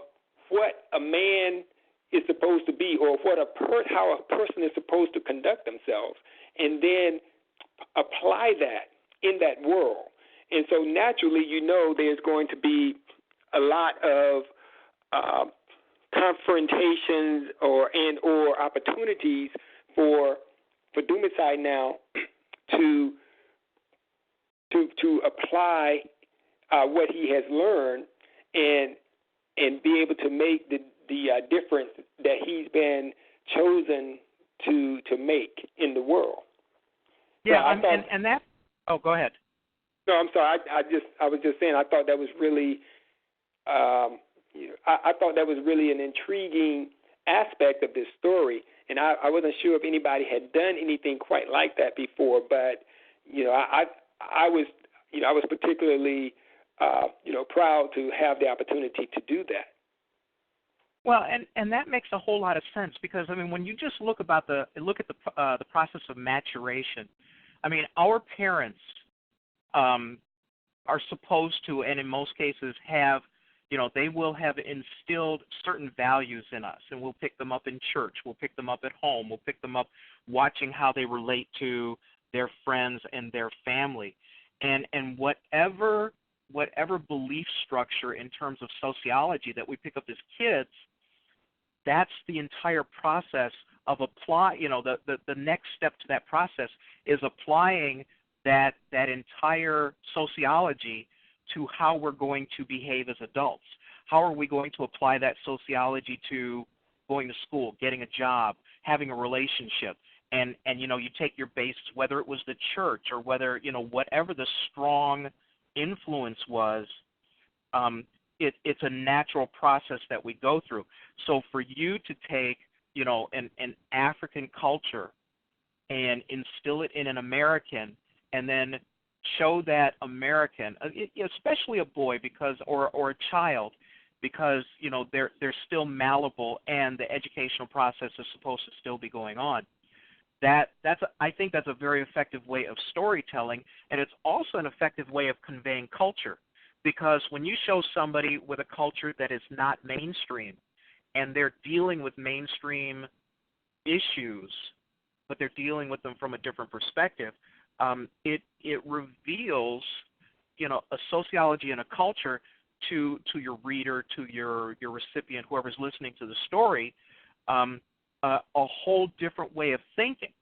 what a man is supposed to be, or how a person is supposed to conduct themselves, and then apply that in that world. And so naturally, there's going to be a lot of confrontations or opportunities for Dumisai now to apply what he has learned and be able to make the difference that he's been chosen to make in the world. Yeah, and that. Oh, go ahead. No, I'm sorry. I was just saying. I thought that was really. I thought that was really an intriguing aspect of this story, and I wasn't sure if anybody had done anything quite like that before. But I was particularly proud to have the opportunity to do that. Well, and that makes a whole lot of sense, because when you just look at the process of maturation, our parents are supposed to, and in most cases have, they will have instilled certain values in us, and we'll pick them up in church, we'll pick them up at home, we'll pick them up watching how they relate to their friends and their family, and whatever belief structure in terms of sociology that we pick up as kids, that's the entire process of the next step to that process is applying that entire sociology to how we're going to behave as adults. How are we going to apply that sociology to going to school, getting a job, having a relationship? And you take your base, whether it was the church or whether, whatever the strong influence was, it's a natural process that we go through. So for you to take, an African culture and instill it in an American, and then show that American, especially a boy, or a child, because they're still malleable and the educational process is supposed to still be going on. I think that's a very effective way of storytelling, and it's also an effective way of conveying culture, because when you show somebody with a culture that is not mainstream, and they're dealing with mainstream issues, but they're dealing with them from a different perspective, it reveals, a sociology and a culture to your reader, to your recipient, whoever's listening to the story, a whole different way of thinking,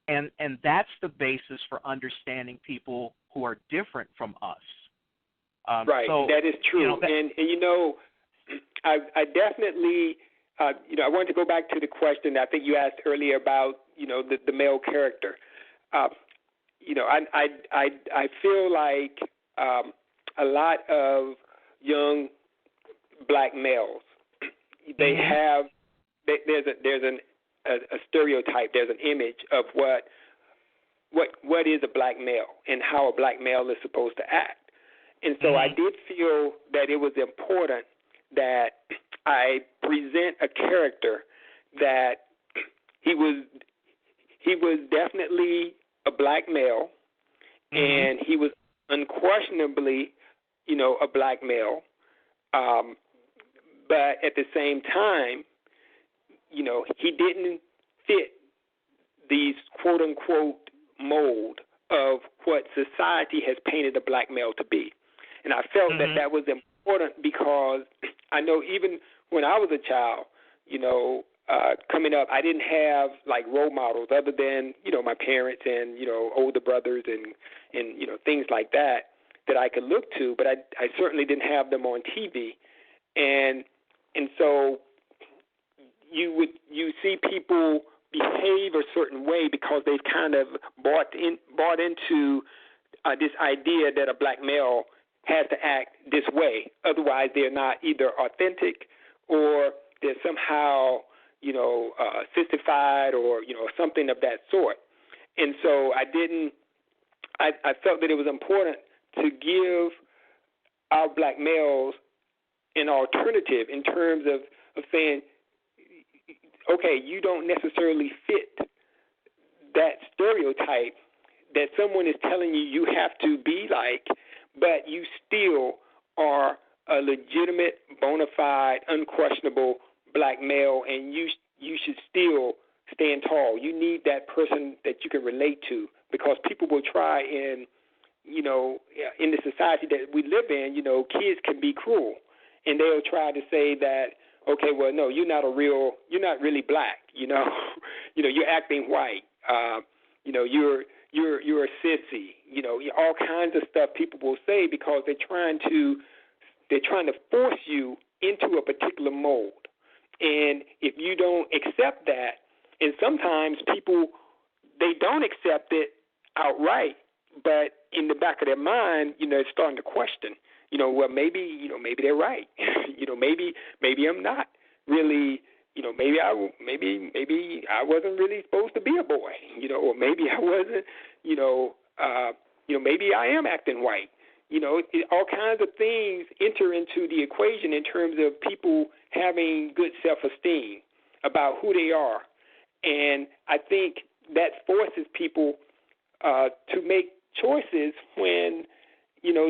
and that's the basis for understanding people who are different from us. Right, so, that is true, and I definitely, I wanted to go back to the question I think you asked earlier about, the male character. I feel like a lot of young black males. They have there's a stereotype. There's an image of what is a black male and how a black male is supposed to act. And so I did feel that it was important that I present a character that he was definitely a black male, and he was unquestionably, a black male. But at the same time, he didn't fit these quote unquote mold of what society has painted a black male to be. And I felt that was important because I know even when I was a child, coming up, I didn't have like role models other than, my parents and, older brothers and things like that I could look to, but I certainly didn't have them on TV. And so you see people behave a certain way because they've kind of bought into this idea that a black male has to act this way. Otherwise, they're not either authentic or they're somehow, sissified or, something of that sort. And so I felt that it was important to give our black males an alternative in terms of saying, okay, you don't necessarily fit that stereotype that someone is telling you have to be like, but you still are a legitimate, bona fide, unquestionable black male, and you should still stand tall. You need that person that you can relate to, because people will try in the society that we live in, kids can be cruel, and they'll try to say that, okay, well, no, you're not really black, you're acting white, you're a sissy, all kinds of stuff people will say because they're trying to force you into a particular mold. And if you don't accept that, and sometimes people, they don't accept it outright, but in the back of their mind, it's starting to question, well, maybe they're right. maybe I'm not really, maybe I wasn't really supposed to be a boy, or maybe I wasn't, maybe I am acting white. All kinds of things enter into the equation in terms of people having good self-esteem about who they are. And I think that forces people to make choices when,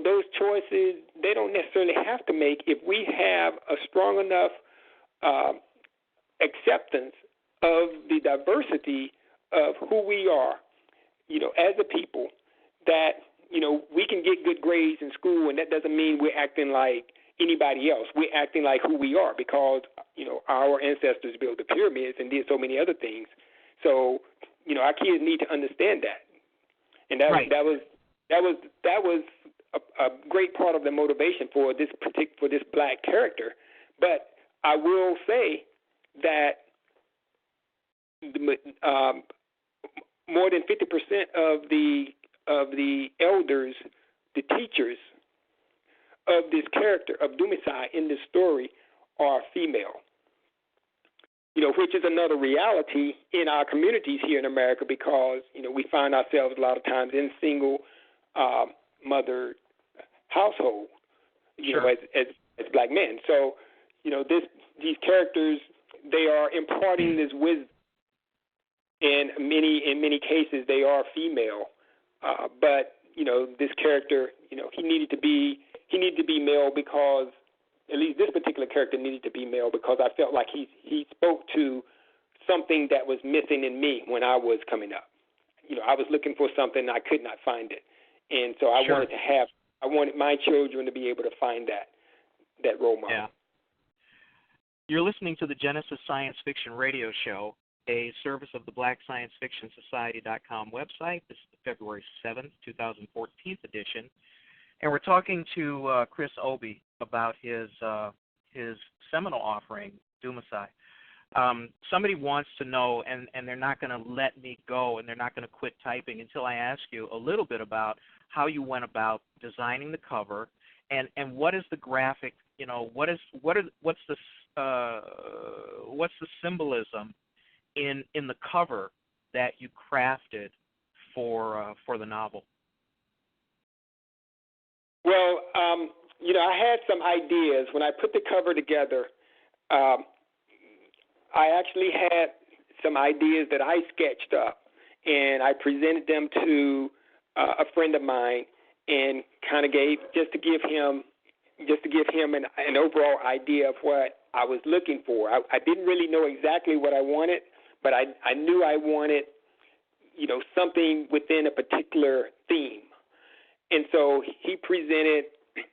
those choices they don't necessarily have to make if we have a strong enough acceptance of the diversity of who we are, as a people, that, we can get good grades in school, and that doesn't mean we're acting like anybody else. We're acting like who we are because, our ancestors built the pyramids and did so many other things. So, our kids need to understand that. And that was a great part of the motivation for this black character. But I will say that more than 50% of the elders, the teachers of this character of Dumisai in this story are female. Which is another reality in our communities here in America because, we find ourselves a lot of times in single mother household, as black men. So, these characters, they are imparting this wisdom. And in many cases, they are female. But, this character, he needed to be male because, at least this particular character needed to be male because I felt like he spoke to something that was missing in me when I was coming up. I was looking for something, I could not find it. And so I wanted my children to be able to find that role model. Yeah. You're listening to the Genesis Science Fiction Radio Show, a service of the BlackScienceFictionSociety.com website. This is the February 7th, 2014 edition. And we're talking to Chris Obie about his seminal offering, Dumisai. Somebody wants to know, and they're not going to let me go, and they're not going to quit typing until I ask you a little bit about how you went about designing the cover, and what is the graphic what's the symbolism in the cover that you crafted for the novel? Well, I had some ideas when I put the cover together. I actually had some ideas that I sketched up, and I presented them to a friend of mine, and kind of just to give him an overall idea of what I was looking for. I didn't really know exactly what I wanted, but I knew I wanted, something within a particular theme. And so he presented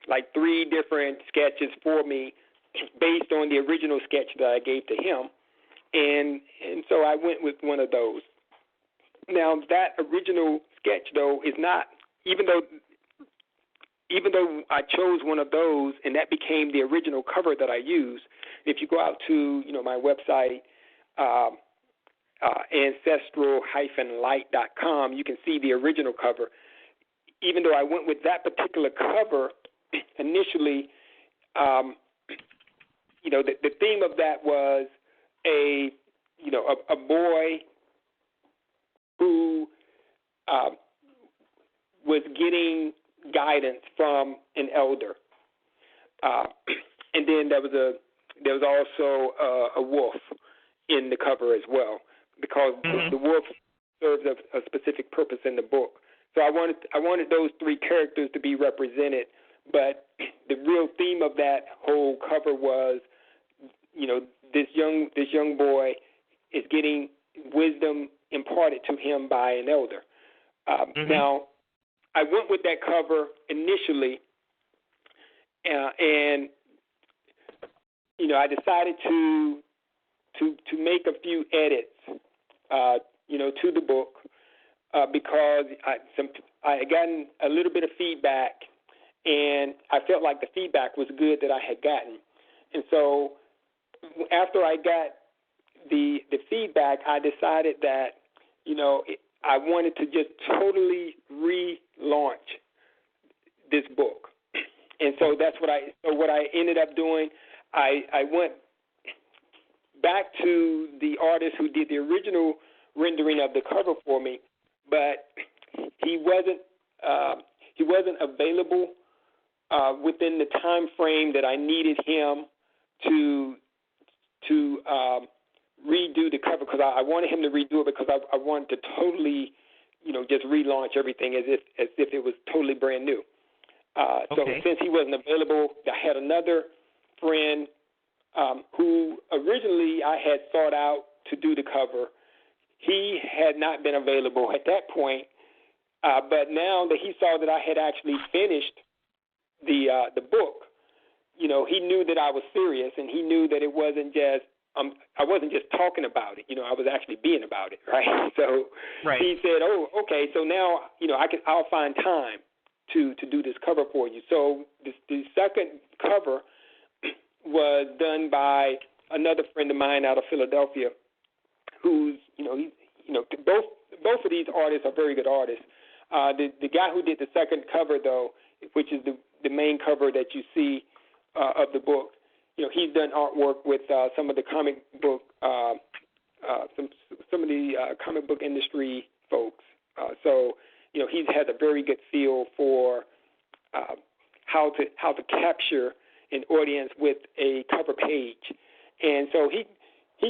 like 3 different sketches for me based on the original sketch that I gave to him. And so I went with one of those. Now, that original sketch, though, is not, even though I chose one of those and that became the original cover that I used, if you go out to, my website, ancestral-light.com, you can see the original cover. Even though I went with that particular cover initially, the theme of that was a boy who was getting guidance from an elder, and then there was also a wolf in the cover as well, because the wolf serves a specific purpose in the book. So I wanted those 3 characters to be represented, but the real theme of that whole cover was, this young boy is getting wisdom imparted to him by an elder. Now, I went with that cover initially, and I decided to make a few edits, to the book, because I had gotten a little bit of feedback, and I felt like the feedback was good that I had gotten. And so after I got the feedback, I decided that, I wanted to just totally relaunch this book. And so that's what I ended up doing. I went back to the artist who did the original rendering of the cover for me, but he wasn't available within the time frame that I needed him to redo the cover, because I wanted him to redo it, because I wanted to totally, just relaunch everything as if it was totally brand new. So since he wasn't available, I had another friend who originally I had sought out to do the cover. He had not been available at that point, but now that he saw that I had actually finished the book, he knew that I was serious, and he knew that it wasn't just I wasn't just talking about it. I was actually being about it, right? So he said, "Oh, okay. So now I'll find time to do this cover for you." So the second cover was done by another friend of mine out of Philadelphia, who's both of these artists are very good artists. The guy who did the second cover, though, which is the main cover that you see of the book, he's done artwork with some of the comic book some of the comic book industry folks. So he has a very good feel for how to capture an audience with a cover page. And so he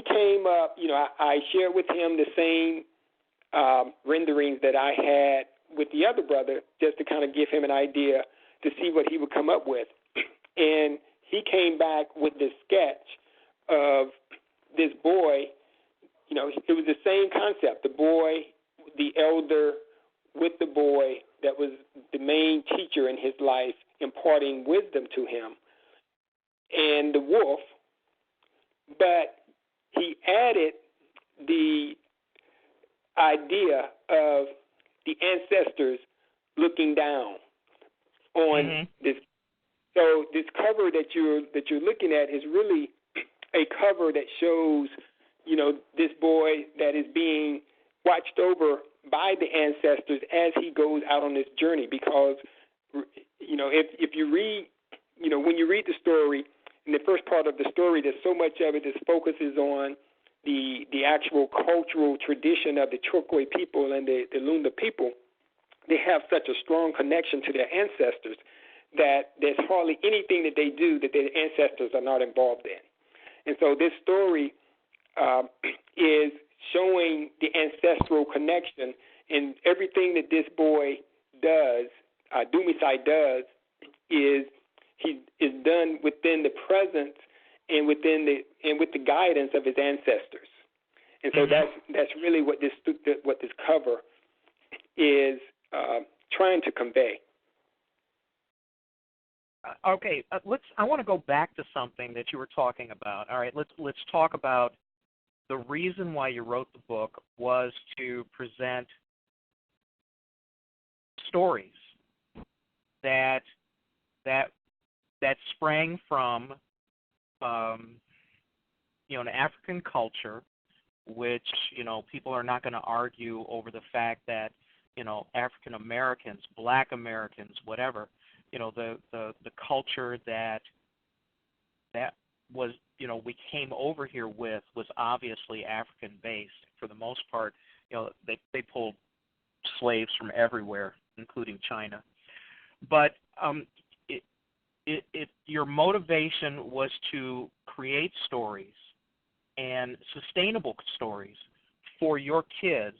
came up, I shared with him the same renderings that I had with the other brother, just to kind of give him an idea to see what he would come up with. And he came back with this sketch of this boy. It was the same concept, the boy, the elder with the boy that was the main teacher in his life, imparting wisdom to him, and the wolf. But he added the idea of the ancestors looking down on this. So this cover that you're looking at is really a cover that shows, this boy that is being watched over by the ancestors as he goes out on this journey. Because, if you read when you read the story, in the first part of the story, there's so much of it that focuses on the actual cultural tradition of the Chokwe people and the Lunda people. They have such a strong connection to their ancestors that there's hardly anything that they do that their ancestors are not involved in. And so this story is showing the ancestral connection, and everything that this boy does, Dumisai does, is done within the presence and with the guidance of his ancestors. And so that's really what this cover is trying to convey. Okay, I want to go back to something that you were talking about. All right, let's talk about the reason why you wrote the book was to present stories that sprang from an African culture, which people are not going to argue over the fact that African Americans, Black Americans, whatever, the culture that was we came over here with was obviously African based for the most part. They pulled slaves from everywhere, including China, but your motivation was to create stories and sustainable stories for your kids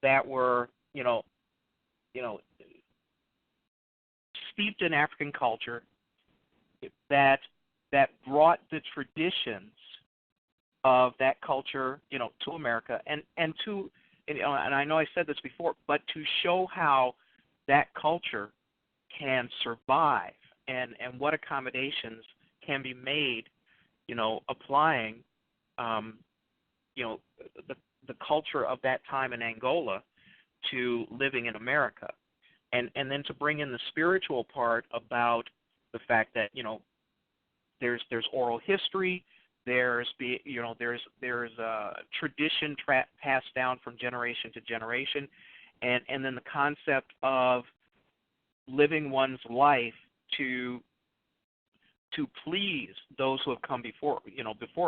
that were, steeped in African culture, that brought the traditions of that culture, to America, and I know I said this before, but to show how that culture can survive and what accommodations can be made, applying, the culture of that time in Angola to living in America, and then to bring in the spiritual part about the fact that there's oral history, there's tradition passed down from generation to generation, and then the concept of living one's life to please those who have come before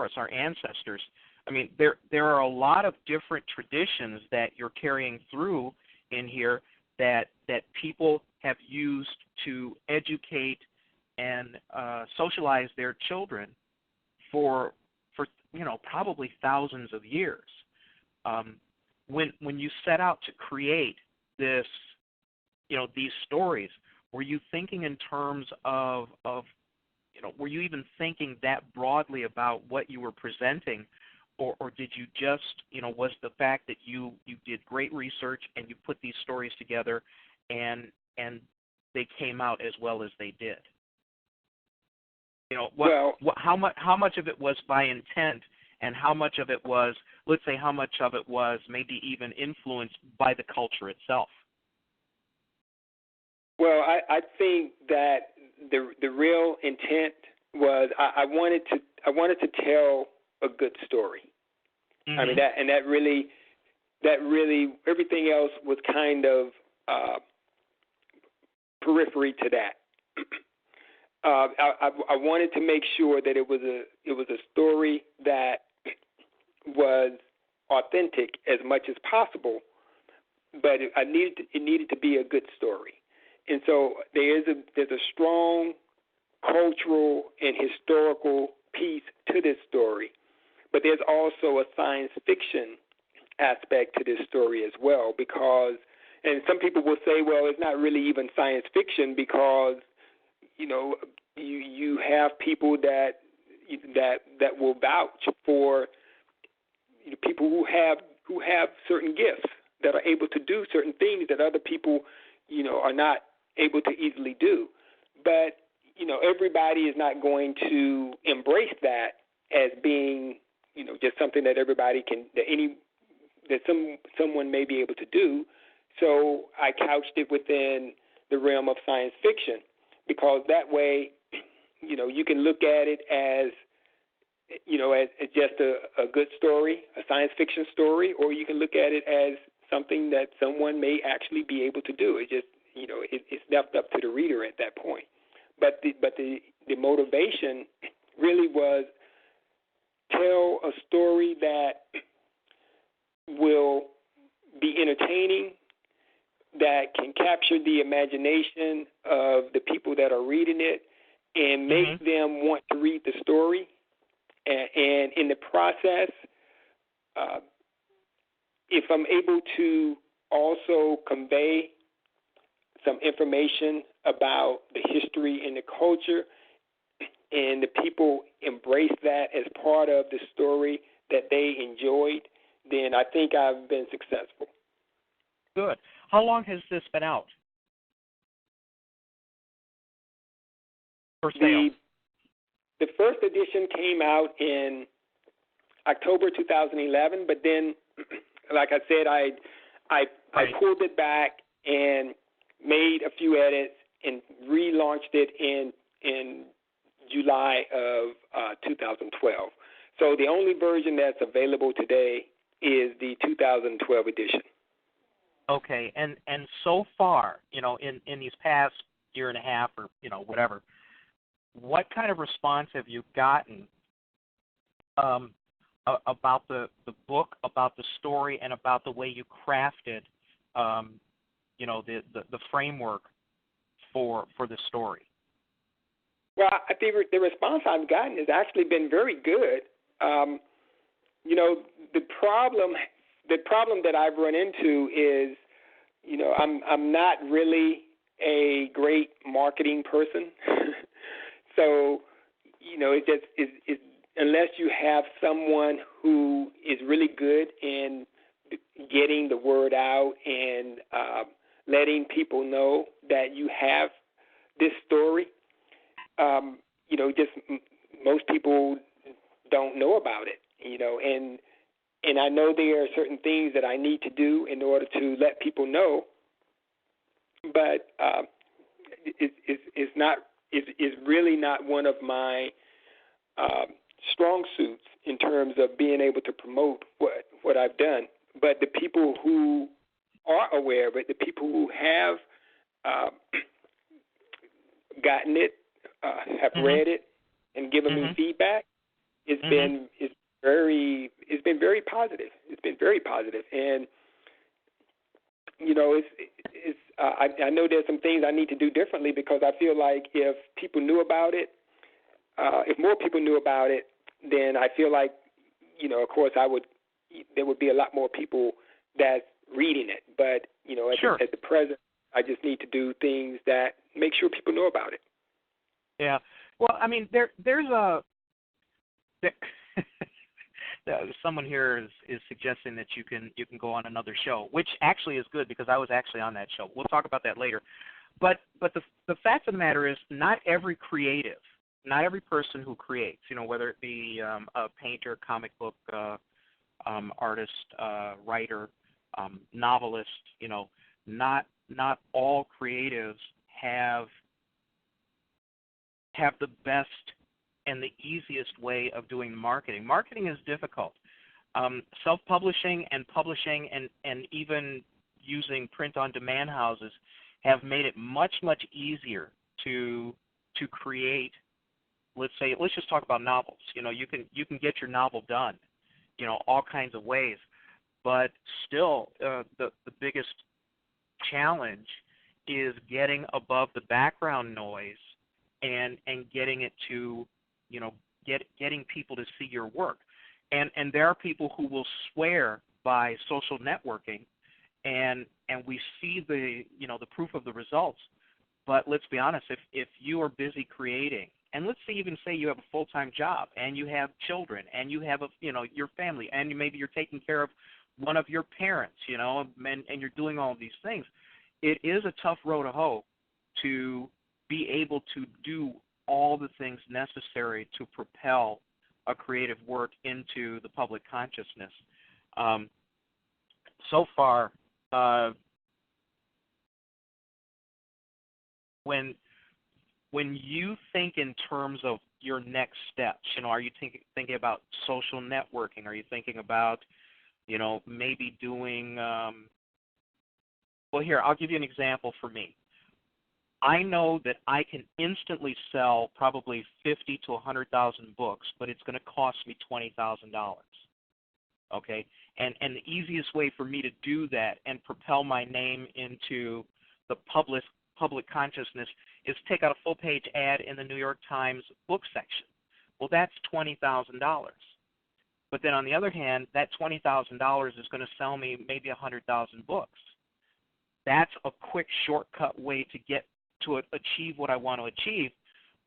us, our ancestors. I mean, there are a lot of different traditions that you're carrying through in here that people have used to educate and socialize their children for probably thousands of years. When you set out to create this, these stories, were you thinking in terms of were you even thinking that broadly about what you were presenting, or did you just, was the fact that you did great research and you put these stories together and they came out as well as they did? How much of it was by intent, and how much of it was, let's say, how much of it was maybe even influenced by the culture itself? Well, I think that the real intent was I wanted to tell a good story. I mean that really everything else was kind of periphery to that. I wanted to make sure that it was a story that was authentic as much as possible, but it needed to be a good story. And so there's a strong cultural and historical piece to this story, but there's also a science fiction aspect to this story as well, because, and some people will say, well, it's not really even science fiction because you have people that will vouch for people who have certain gifts that are able to do certain things that other people are not able to easily do. But everybody is not going to embrace that as being just something that everybody can someone may be able to do. So I couched it within the realm of science fiction, because that way you can look at it as as just a good story, a science fiction story, or you can look at it as something that someone may actually be able to do. It just it's left up to the reader at that point. But the the motivation really was tell a story that will be entertaining, that can capture the imagination of the people that are reading it and make them want to read the story. And in the process, if I'm able to also convey some information about the history and the culture, and the people embrace that as part of the story that they enjoyed, then I think I've been successful. Good. How long has this been out? For sale? The first edition came out in October 2011, but then, like I said, I pulled it back and made a few edits and relaunched it in July of 2012. So the only version that's available today is the 2012 edition. Okay, and so far, in these past year and a half or, whatever, what kind of response have you gotten about the book, about the story, and about the way you crafted, the framework for the story? Well, I think the response I've gotten has actually been very good. The problem that I've run into is, I'm not really a great marketing person. So, it just is unless you have someone who is really good in getting the word out and letting people know that you have this story, just most people don't know about it, and I know there are certain things that I need to do in order to let people know, but it's really not one of my strong suits in terms of being able to promote what I've done. But the people who are aware of it, the people who have gotten it, have read it, and given me feedback, it's been very positive. It's been very positive, and I know there's some things I need to do differently, because I feel like if people knew about it, if more people knew about it, then I feel like, of course, there would be a lot more people that's reading it. But, at the present, I just need to do things that make sure people know about it. Yeah. Well, I mean, someone here is suggesting that you can go on another show, which actually is good, because I was actually on that show. We'll talk about that later. But the fact of the matter is, not every creative, not every person who creates, whether it be a painter, comic book artist, writer, novelist, not all creatives have the best and the easiest way of doing marketing. Marketing is difficult. Self-publishing and publishing and even using print-on-demand houses have made it much, much easier to create. Let's just talk about novels. You can get your novel done, all kinds of ways. But still, the biggest challenge is getting above the background noise and getting it to, getting people to see your work. And there are people who will swear by social networking, and we see the proof of the results. But let's be honest, if you are busy creating, and let's even say you have a full-time job and you have children and you have your family, and maybe you're taking care of one of your parents, and you're doing all of these things, it is a tough row to hoe to be able to do all the things necessary to propel a creative work into the public consciousness. So far, when you think in terms of your next steps, are you thinking about social networking? Are you thinking about, maybe doing? Well, here, I'll give you an example for me. I know that I can instantly sell probably 50 to 100,000 books, but it's going to cost me $20,000. Okay, and the easiest way for me to do that and propel my name into the public consciousness is take out a full-page ad in the New York Times book section. Well, that's $20,000. But then on the other hand, that $20,000 is going to sell me maybe 100,000 books. That's a quick shortcut way to get to achieve what I want to achieve.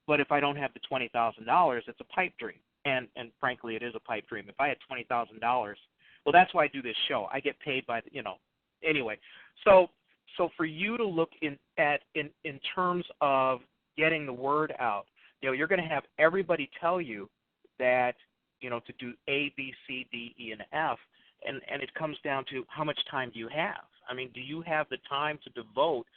But if I don't have the $20,000, it's a pipe dream. And frankly, it is a pipe dream. If I had $20,000, well, that's why I do this show. I get paid by, anyway. So for you to look in terms of getting the word out, you're going to have everybody tell you that, to do A, B, C, D, E, and F, and it comes down to how much time do you have? I mean, do you have the time to devote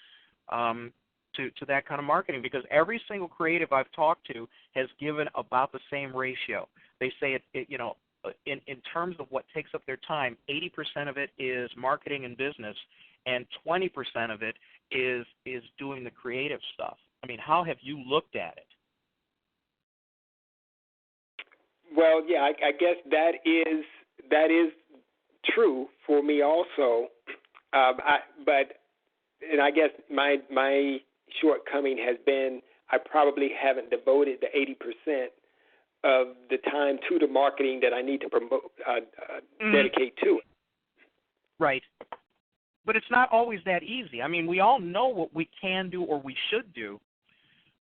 to that kind of marketing? Because every single creative I've talked to has given about the same ratio. They say in terms of what takes up their time, 80% of it is marketing and business, and 20% of it is doing the creative stuff. I mean, how have you looked at it? Well, yeah, I guess that is true for me also. But I guess my shortcoming has been I probably haven't devoted the 80% of the time to the marketing that I need to promote, dedicate to it. Right. But it's not always that easy. I mean, we all know what we can do or we should do,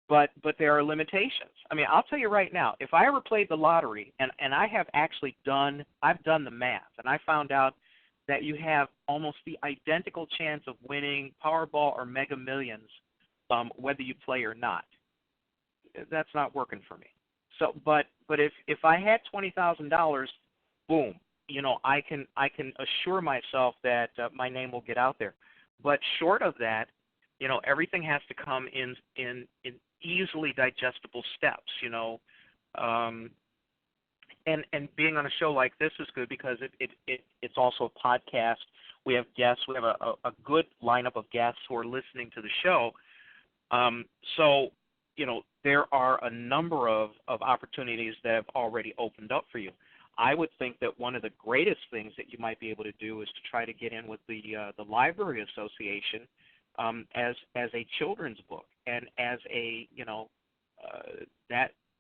but there are limitations. I mean, I'll tell you right now, if I ever played the lottery, and I have actually I've done the math, and I found out that you have almost the identical chance of winning Powerball or Mega Millions, whether you play or not. That's not working for me. So, but if I had $20,000, boom, I can assure myself that my name will get out there. But short of that, everything has to come in easily digestible steps. And being on a show like this is good because it's also a podcast. We have guests. We have a good lineup of guests who are listening to the show. So, there are a number of opportunities that have already opened up for you. I would think that one of the greatest things that you might be able to do is to try to get in with the Library Association as a children's book, and as a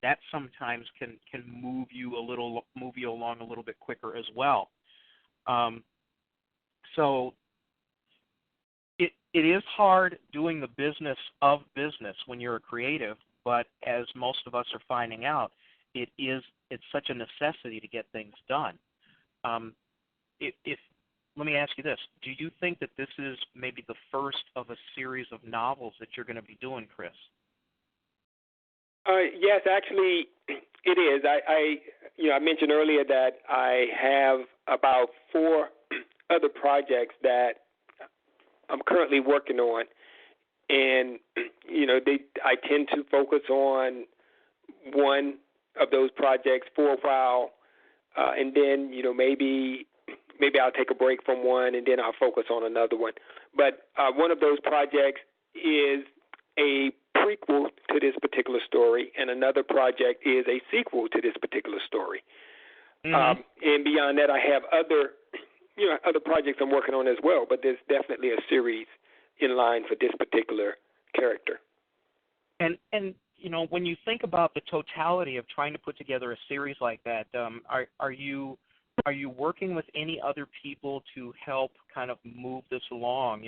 that sometimes can move you along a little bit quicker as well. So it is hard doing the business of business when you're a creative, but as most of us are finding out, it's such a necessity to get things done. Let me ask you this. Do you think that this is maybe the first of a series of novels that you're going to be doing, Chris? Yes, actually, it is. I mentioned earlier that I have about 4 other projects that I'm currently working on, and I tend to focus on one of those projects for a while, and then maybe I'll take a break from one, and then I'll focus on another one. But one of those projects is a prequel to this particular story, and another project is a sequel to this particular story. Mm-hmm. And beyond that, I have other projects I'm working on as well, but there's definitely a series in line for this particular character. And when you think about the totality of trying to put together a series like that, are you working with any other people to help kind of move this along?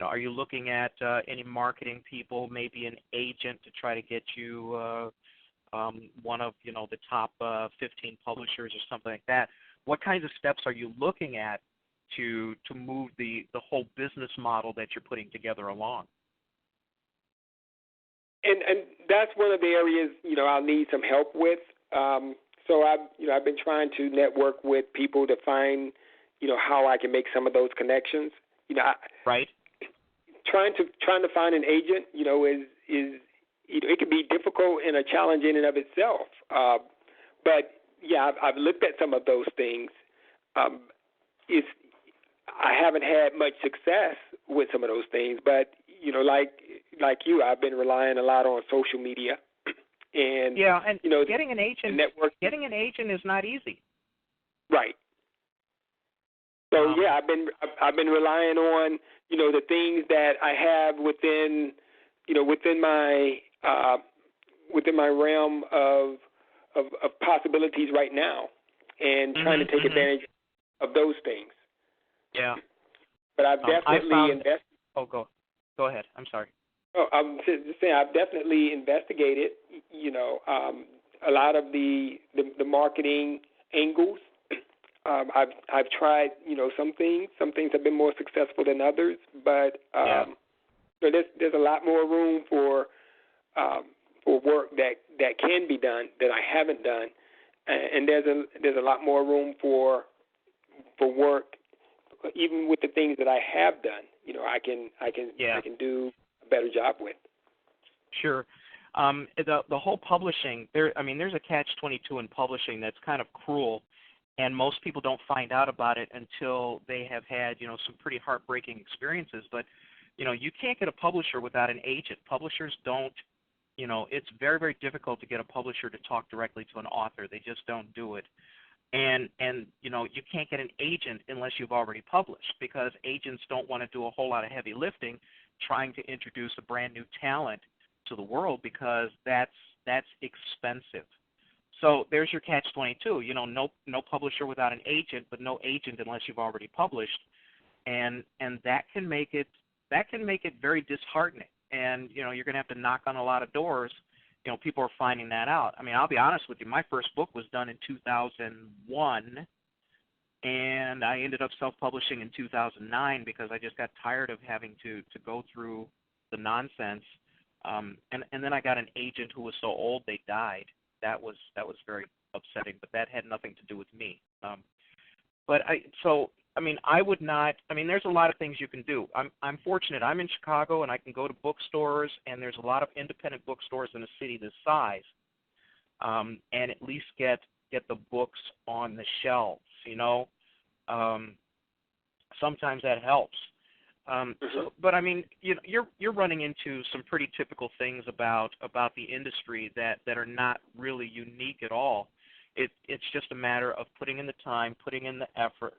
Are you looking at any marketing people, maybe an agent to try to get you one of the top 15 publishers or something like that? What kinds of steps are you looking at to move the whole business model that you're putting together along? And that's one of the areas I'll need some help with. So I've been trying to network with people to find how I can make some of those connections. Right. Trying to find an agent is it can be difficult and a challenge in and of itself. But yeah, I've looked at some of those things. I haven't had much success with some of those things, but like you, I've been relying a lot on social media, and getting an agent is not easy. Right. So I've been relying on the things that I have within my realm of possibilities right now, and trying to take advantage of those things. Yeah. But I've definitely invested. Oh, go ahead. I'm sorry. Oh, I'm just saying I've definitely investigated. A lot of the marketing angles. I've tried, some things. Some things have been more successful than others, but there's a lot more room for work that can be done that I haven't done, and there's a lot more room for work, even with the things that I have done. I can do a better job with. Sure. The whole publishing there's a catch-22 in publishing that's kind of cruel. And most people don't find out about it until they have had, some pretty heartbreaking experiences. But, you can't get a publisher without an agent. Publishers don't, it's very, very difficult to get a publisher to talk directly to an author. They just don't do it. And you can't get an agent unless you've already published, because agents don't want to do a whole lot of heavy lifting trying to introduce a brand new talent to the world, because that's expensive. So there's your catch-22. No publisher without an agent, but no agent unless you've already published, and that can make it very disheartening. And you're going to have to knock on a lot of doors. People are finding that out. I'll be honest with you. My first book was done in 2001, and I ended up self-publishing in 2009 because I just got tired of having to go through the nonsense. And then I got an agent who was so old they died. That was very upsetting, but that had nothing to do with me. I would not. There's a lot of things you can do. I'm fortunate. I'm in Chicago, and I can go to bookstores, and there's a lot of independent bookstores in a city this size, and at least get the books on the shelves. Sometimes that helps. But you're running into some pretty typical things about the industry that are not really unique at all. It's just a matter of putting in the time, putting in the effort.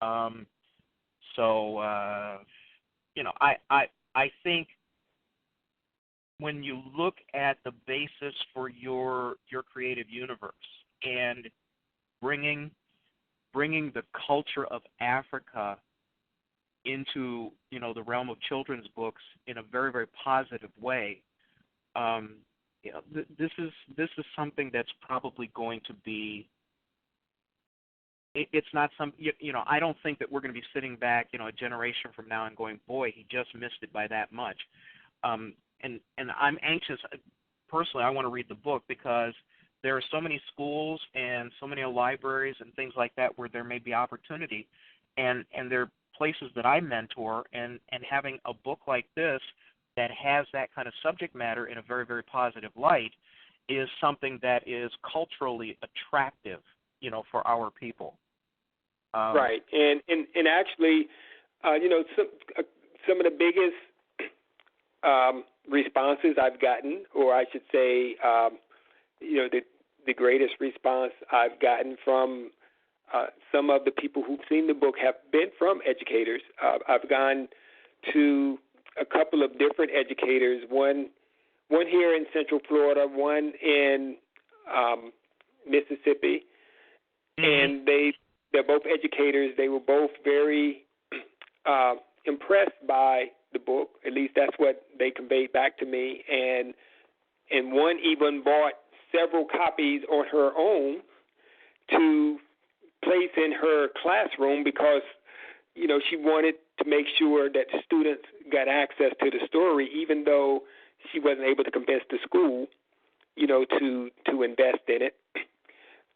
I think when you look at the basis for your creative universe and bringing the culture of Africa into the realm of children's books in a very, very positive way, this is something that's probably going to be. It's not some. I don't think that we're going to be sitting back a generation from now and going, boy, he just missed it by that much. And I'm anxious. Personally, I want to read the book because there are so many schools and so many libraries and things like that where there may be opportunity, and there are places that I mentor, and having a book like this that has that kind of subject matter in a very, very positive light is something that is culturally attractive, for our people. Right, and actually, some of the biggest responses I've gotten, or I should say, the greatest response I've gotten from some of the people who've seen the book have been from educators. I've gone to a couple of different educators, one here in Central Florida, one in Mississippi, and they're both educators. They were both very impressed by the book. At least that's what they conveyed back to me. And one even bought several copies on her own to place in her classroom because, she wanted to make sure that the students got access to the story, even though she wasn't able to convince the school, to invest in it.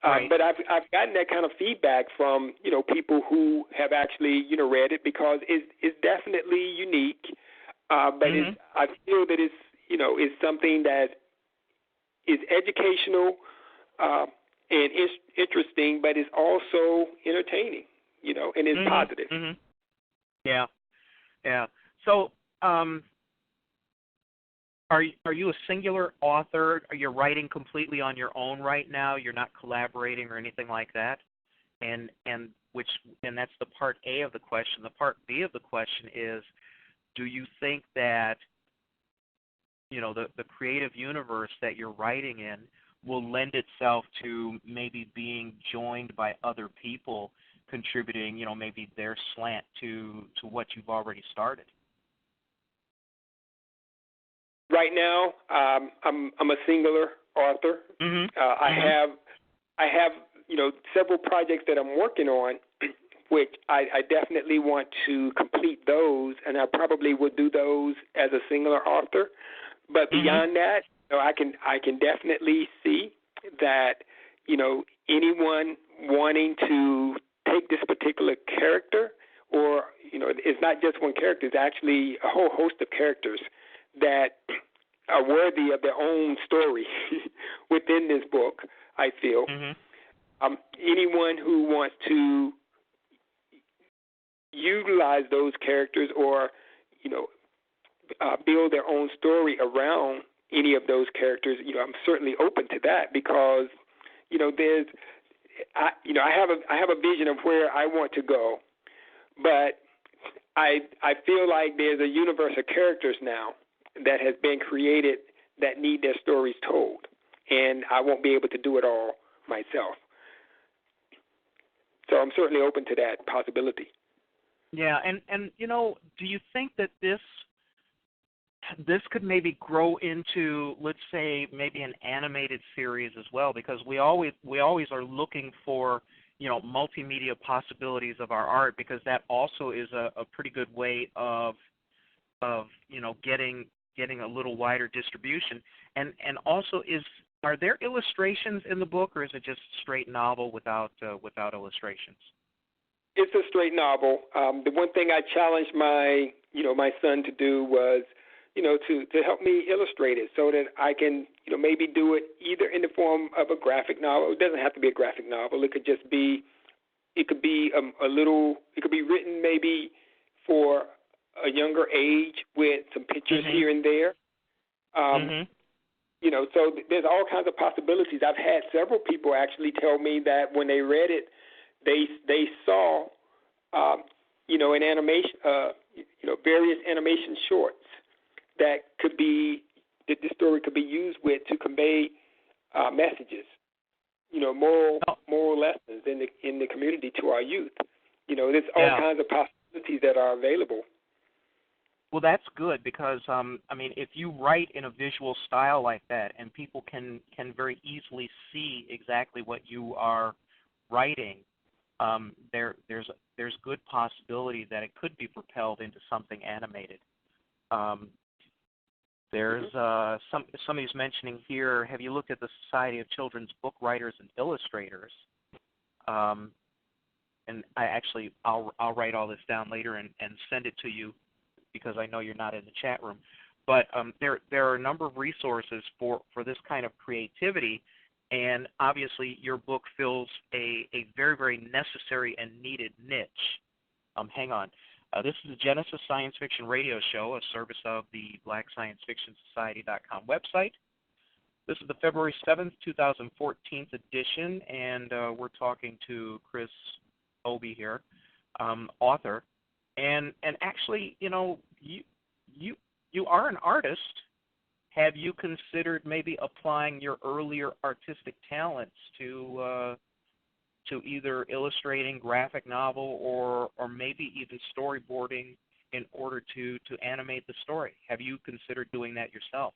Right. But I've gotten that kind of feedback from, people who have actually, read it because it's definitely unique. But I feel that it's something that is educational and it's interesting, but it's also entertaining, and it's positive. Yeah. So Are you a singular author? Are you writing completely on your own right now? You're not collaborating or anything like that? And that's the part A of the question. The part B of the question is, do you think that the creative universe that you're writing in will lend itself to maybe being joined by other people contributing, maybe their slant to what you've already started? Right now, I'm a singular author. Mm-hmm. I have several projects that I'm working on, which I definitely want to complete those, and I probably would do those as a singular author. But beyond that, I can definitely see that anyone wanting to take this particular character, or it's not just one character; it's actually a whole host of characters that are worthy of their own story within this book, I feel. Anyone who wants to utilize those characters or, build their own story around any of those characters, I'm certainly open to that because, I have a vision of where I want to go, but I feel like there's a universe of characters now that has been created that need their stories told, and I won't be able to do it all myself. So I'm certainly open to that possibility. Yeah, and do you think that this could maybe grow into, let's say, maybe an animated series as well? Because we always are looking for multimedia possibilities of our art, because that also is a pretty good way of getting a little wider distribution. And also, are there illustrations in the book, or is it just straight novel without illustrations? It's a straight novel. The one thing I challenged my son to do was to help me illustrate it so that I can maybe do it either in the form of a graphic novel. It doesn't have to be a graphic novel. It could just be it could be written maybe for a younger age with some pictures here and there. So there's all kinds of possibilities. I've had several people actually tell me that when they read it, they saw, an animation, various animation shorts that the story could be used with to convey messages, moral lessons in the community to our youth. There's all kinds of possibilities that are available. Well, that's good because, if you write in a visual style like that and people can very easily see exactly what you are writing, there's good possibility that it could be propelled into something animated. There's somebody's mentioning here, have you looked at the Society of Children's Book Writers and Illustrators? And I'll write all this down later and send it to you, because I know you're not in the chat room. But there are a number of resources for this kind of creativity, and obviously your book fills a very, very necessary and needed niche. Hang on. This is the Genesis Science Fiction Radio Show, a service of the BlackScienceFictionSociety.com website. This is the February 7th, 2014 edition, and we're talking to Chris Obie here, author. And actually, you are an artist. Have you considered maybe applying your earlier artistic talents to either illustrating graphic novel or maybe even storyboarding in order to animate the story? Have you considered doing that yourself?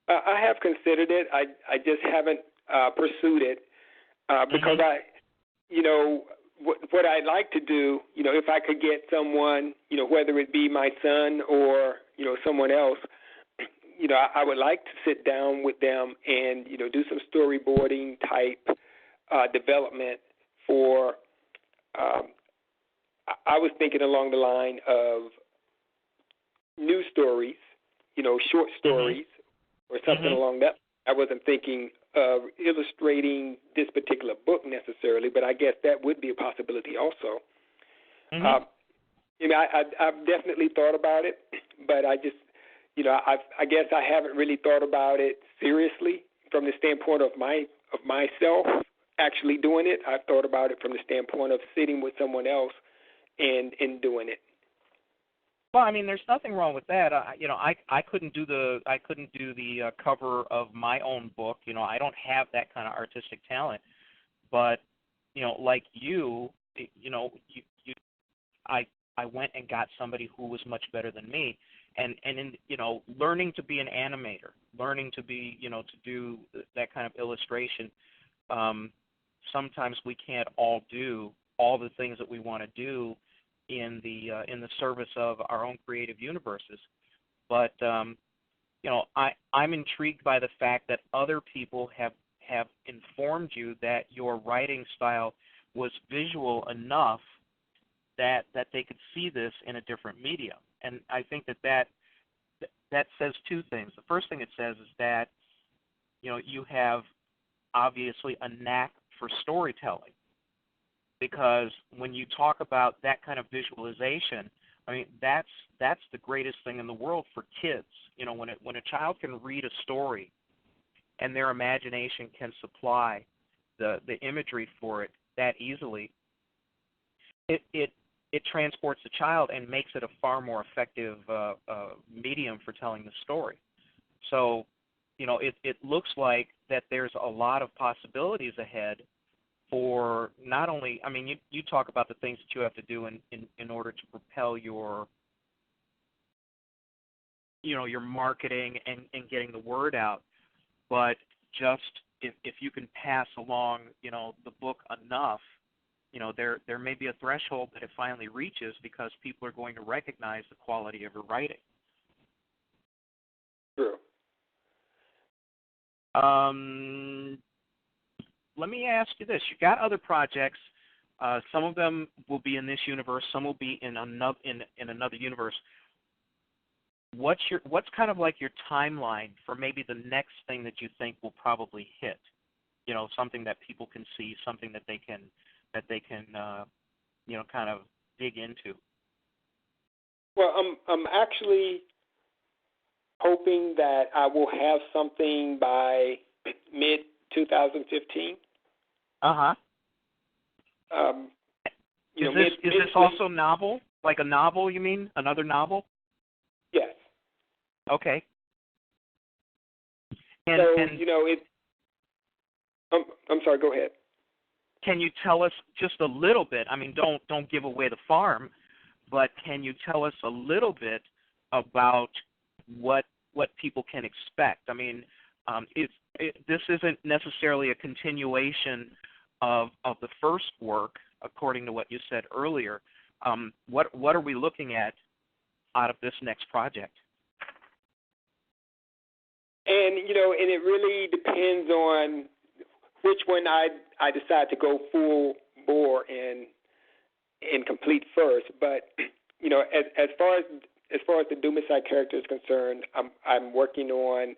I have considered it. I just haven't pursued it because what I'd like to do, if I could get someone, whether it be my son or, someone else, I would like to sit down with them and, do some storyboarding type development for, I was thinking along the line of new stories, short stories or something along that. I wasn't thinking of illustrating this particular book necessarily, but I guess that would be a possibility also. I've definitely thought about it, but I just, I guess I haven't really thought about it seriously from the standpoint of myself actually doing it. I've thought about it from the standpoint of sitting with someone else and doing it. Well, I mean, there's nothing wrong with that. I couldn't do the cover of my own book. I don't have that kind of artistic talent. But like I went and got somebody who was much better than me, and in learning to be an animator, learning to be to do that kind of illustration. Sometimes we can't all do all the things that we want to do in the service of our own creative universes, but I'm intrigued by the fact that other people have informed you that your writing style was visual enough that they could see this in a different medium. And I think that says two things. The first thing it says is that you have obviously a knack for storytelling, because when you talk about that kind of visualization, I mean that's the greatest thing in the world for kids. When a child can read a story and their imagination can supply the imagery for it that easily, it transports the child and makes it a far more effective medium for telling the story. So, it looks like that there's a lot of possibilities ahead for not only, I mean, you talk about the things that you have to do in order to propel your marketing and getting the word out, but just if you can pass along, the book enough, there may be a threshold that it finally reaches because people are going to recognize the quality of your writing. True. Let me ask you this: you got other projects. Some of them will be in this universe. Some will be in another universe. What's kind of like your timeline for maybe the next thing that you think will probably hit? Something that people can see, something that they can kind of dig into. Well, I'm actually hoping that I will have something by mid-2015. Uh-huh. Is this also novel? Like a novel, you mean? Another novel? Yes. Okay. I'm sorry, go ahead. Can you tell us just a little bit? I mean, don't give away the farm, but can you tell us a little bit about what people can expect? I mean, this isn't necessarily a continuation of the first work, according to what you said earlier. What are we looking at out of this next project? And and it really depends on which one I decide to go full bore and complete first. But as far as the Dumisai character is concerned, I'm working on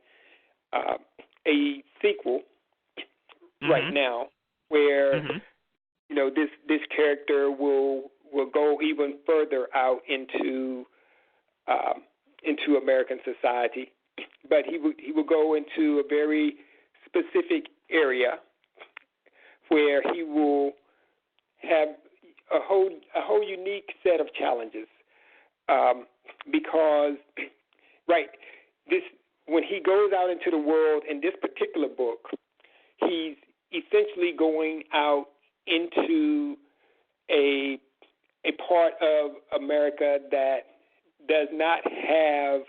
a sequel right now where this character will go even further out into American society, but he will go into a very specific area where he will have a whole unique set of challenges, because when he goes out into the world in this particular book, he's essentially going out into a part of America that does not have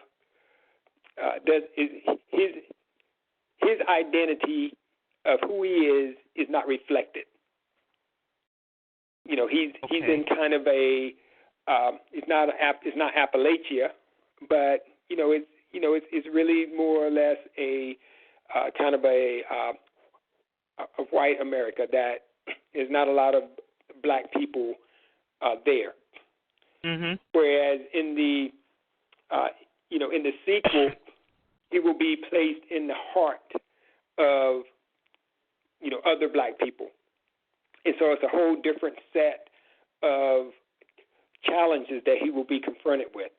his identity of who he is not reflected. He's in kind of a it's not Appalachia, but it's really more or less a kind of a white America that is not a lot of black people there. Mm-hmm. Whereas in the in the sequel, it will be placed in the heart of other black people, and so it's a whole different set of challenges that he will be confronted with.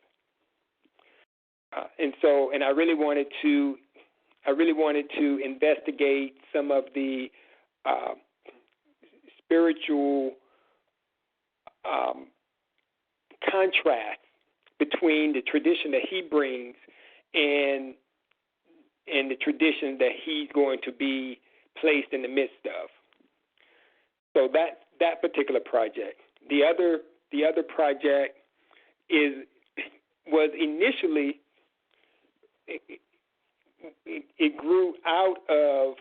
and I really wanted to investigate some of the spiritual contrast between the tradition that he brings and the tradition that he's going to be placed in the midst of. So that particular project. The other project was initially it grew out of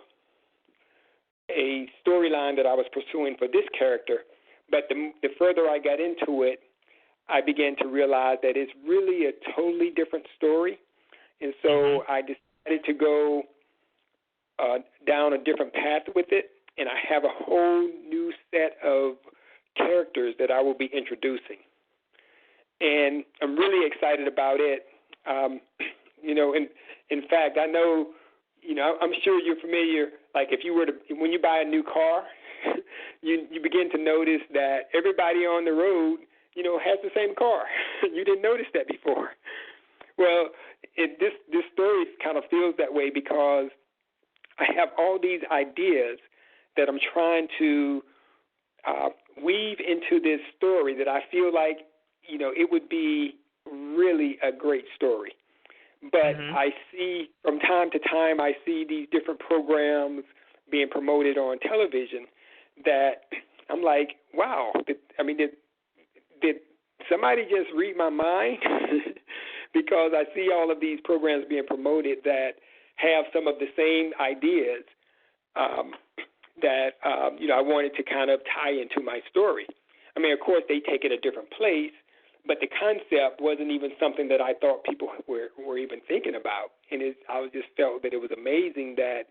a storyline that I was pursuing for this character, but the further I got into it, I began to realize that it's really a totally different story, and so I decided to go down a different path with it, and I have a whole new set of characters that I will be introducing, and I'm really excited about it. In fact, I know, I'm sure you're familiar. Like when you buy a new car, you begin to notice that everybody on the road, has the same car. You didn't notice that before. Well, this story kind of feels that way because I have all these ideas that I'm trying to weave into this story that I feel like, it would be really a great story. But I see from time to time, I see these different programs being promoted on television that I'm like, wow, did somebody just read my mind? Because I see all of these programs being promoted that have some of the same ideas that, I wanted to kind of tie into my story. I mean, of course, they take it a different place, but the concept wasn't even something that I thought people were even thinking about. And I just felt that it was amazing that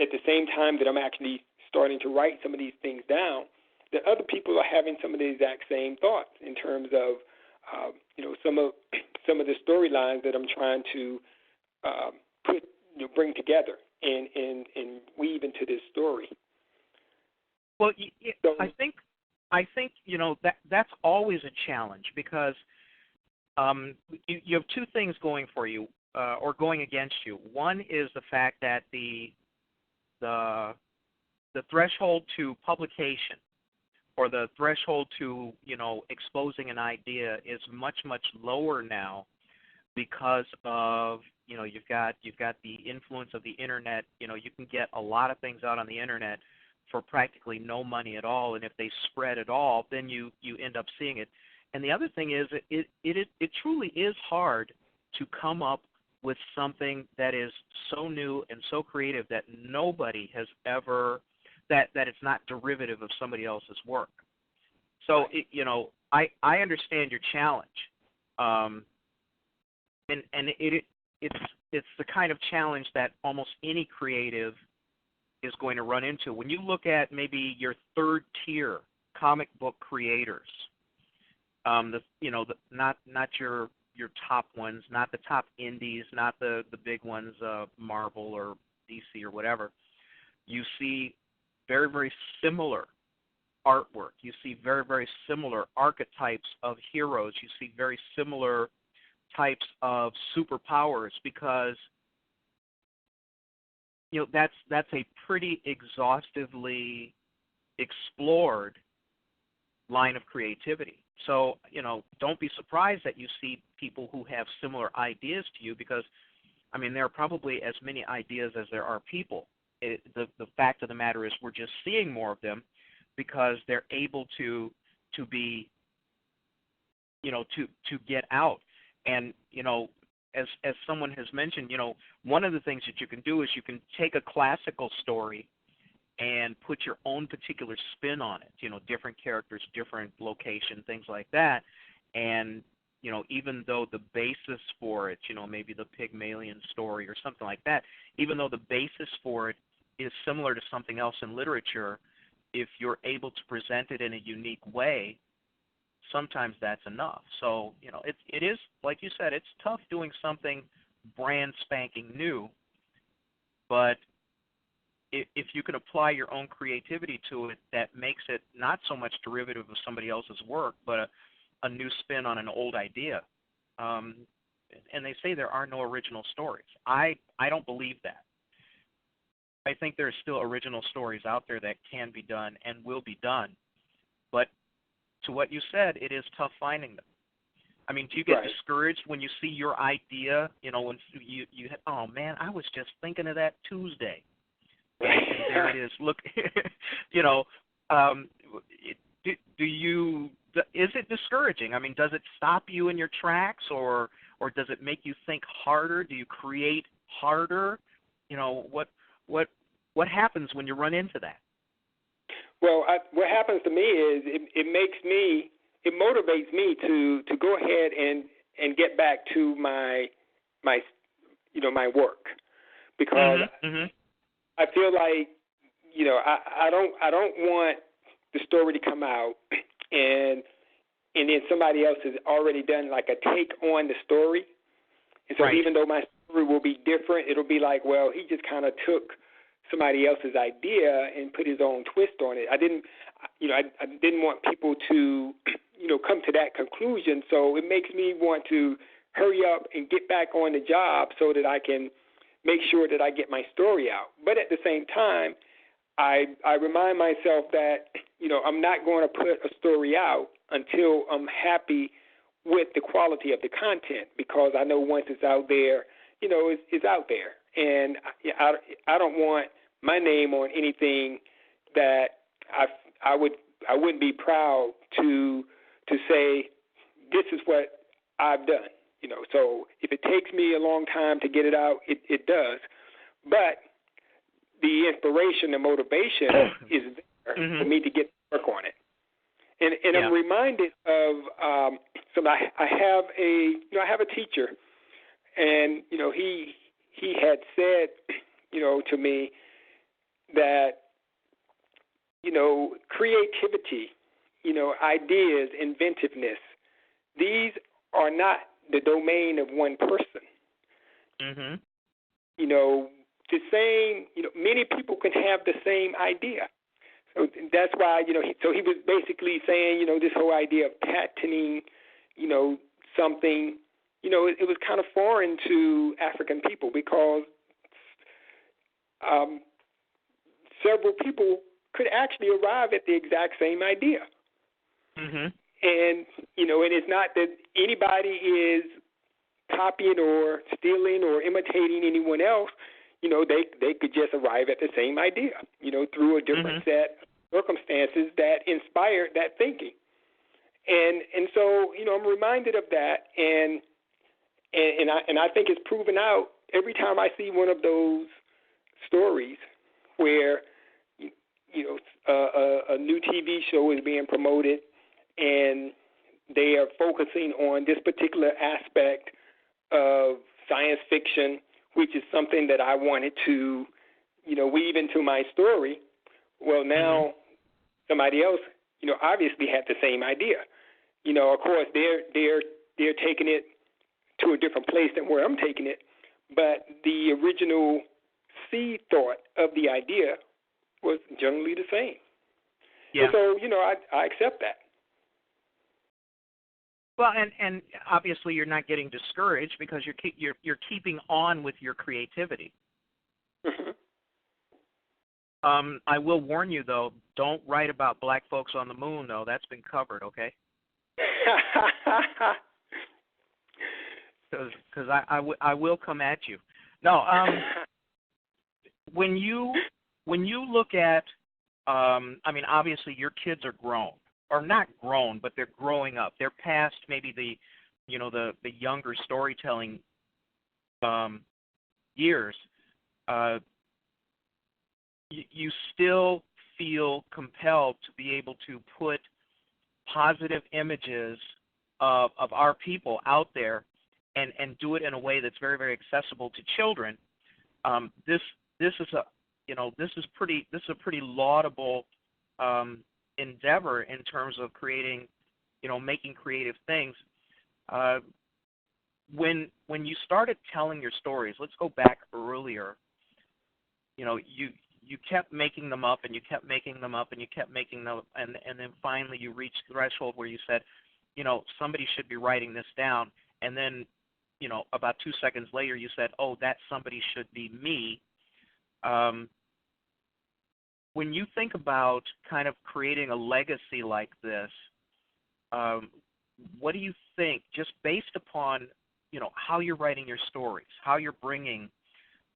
at the same time that I'm actually starting to write some of these things down, that other people are having some of the exact same thoughts in terms of, some of the storylines that I'm trying to bring together and weave into this story. Well, I think that's always a challenge because you have two things going for you or going against you. One is the fact that the threshold to publication or the threshold to exposing an idea is much lower now because of you've got the influence of the internet. You can get a lot of things out on the internet for practically no money at all, and if they spread at all, then you end up seeing it. And the other thing is, it truly is hard to come up with something that is so new and so creative that nobody has ever that it's not derivative of somebody else's work. So I understand your challenge, and it's the kind of challenge that almost any creative is going to run into. When you look at maybe your third tier comic book creators, not your top ones, not the top indies, not the big ones, Marvel or DC or whatever, you see very, very similar artwork. You see very, very similar archetypes of heroes. You see very similar types of superpowers because that's a pretty exhaustively explored line of creativity. So, don't be surprised that you see people who have similar ideas to you because, there are probably as many ideas as there are people. The fact of the matter is we're just seeing more of them because they're able to be, to get out. And, as someone has mentioned, one of the things that you can do is you can take a classical story and put your own particular spin on it, different characters, different location, things like that. And, even though the basis for it, maybe the Pygmalion story or something like that, even though the basis for it is similar to something else in literature, if you're able to present it in a unique way, sometimes that's enough. So, it is, like you said, it's tough doing something brand spanking new, but if you can apply your own creativity to it, that makes it not so much derivative of somebody else's work, but a new spin on an old idea, and they say there are no original stories. I don't believe that. I think there are still original stories out there that can be done and will be done. But to what you said, it is tough finding them. I mean, do you get discouraged when you see your idea, when you oh, man, I was just thinking of that Tuesday. And there it is. Look, is it discouraging? I mean, does it stop you in your tracks, or does it make you think harder? Do you create harder? What happens when you run into that? Well, what happens to me is it motivates me to go ahead and get back to my work, because I feel like I don't want the story to come out and then somebody else has already done like a take on the story, and so even though my story will be different, it'll be like, well, he just kind of took somebody else's idea and put his own twist on it. I didn't want people to come to that conclusion, so it makes me want to hurry up and get back on the job so that I can make sure that I get my story out. But at the same time, I remind myself that, I'm not going to put a story out until I'm happy with the quality of the content, because I know once it's out there, it's out there. And I don't want my name on anything that I wouldn't be proud to say this is what I've done. So if it takes me a long time to get it out, it does. But the inspiration, the motivation is there for me to get to work on it. And I'm reminded of I have a teacher, and he had said to me that creativity, ideas, inventiveness, these are not the domain of one person. The same, many people can have the same idea. So that's why, so he was basically saying, this whole idea of patenting, something, it was kind of foreign to African people, because several people could actually arrive at the exact same idea. And, and it's not that anybody is copying or stealing or imitating anyone else. They could just arrive at the same idea, through a different set of circumstances that inspired that thinking. And so, I'm reminded of that, and I think it's proven out every time I see one of those stories where, a new TV show is being promoted, and they are focusing on this particular aspect of science fiction, which is something that I wanted to, weave into my story. Well, now somebody else, obviously had the same idea. Of course, they're taking it to a different place than where I'm taking it, but the original seed thought of the idea was generally the same. Yeah. And so, I accept that. Well, and obviously you're not getting discouraged, because you're keeping on with your creativity. I will warn you, though, don't write about black folks on the moon, though. That's been covered, okay? Because I will come at you. No, when you look at, obviously your kids are grown. Or not grown, but they're growing up. They're past maybe the younger storytelling years. You still feel compelled to be able to put positive images of our people out there, and do it in a way that's very, very accessible to children. This is a pretty laudable endeavor in terms of creating, making creative things. When you started telling your stories, let's go back earlier. You kept making them up, and you kept making them up, and you kept making them, and then finally you reached the threshold where you said, somebody should be writing this down, and then about 2 seconds later you said, oh, that somebody should be me. When you think about kind of creating a legacy like this, what do you think, just based upon, how you're writing your stories, how you're bringing,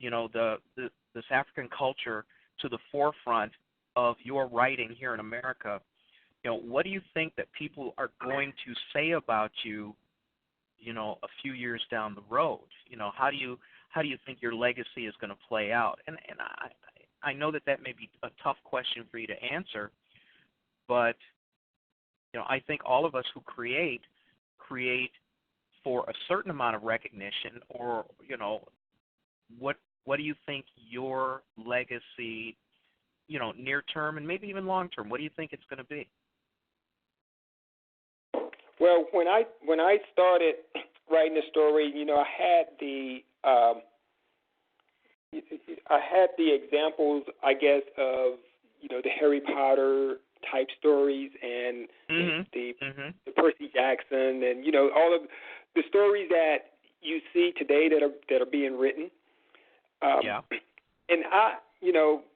this African culture to the forefront of your writing here in America, what do you think that people are going to say about you, a few years down the road? How do you think your legacy is going to play out? And I know that may be a tough question for you to answer, but I think all of us who create for a certain amount of recognition, or what do you think your legacy, near term and maybe even long term, what do you think it's going to be? Well, when I started writing the story, I had the examples, I guess, of the Harry Potter type stories and the Percy Jackson, and all of the stories that you see today that are being written. And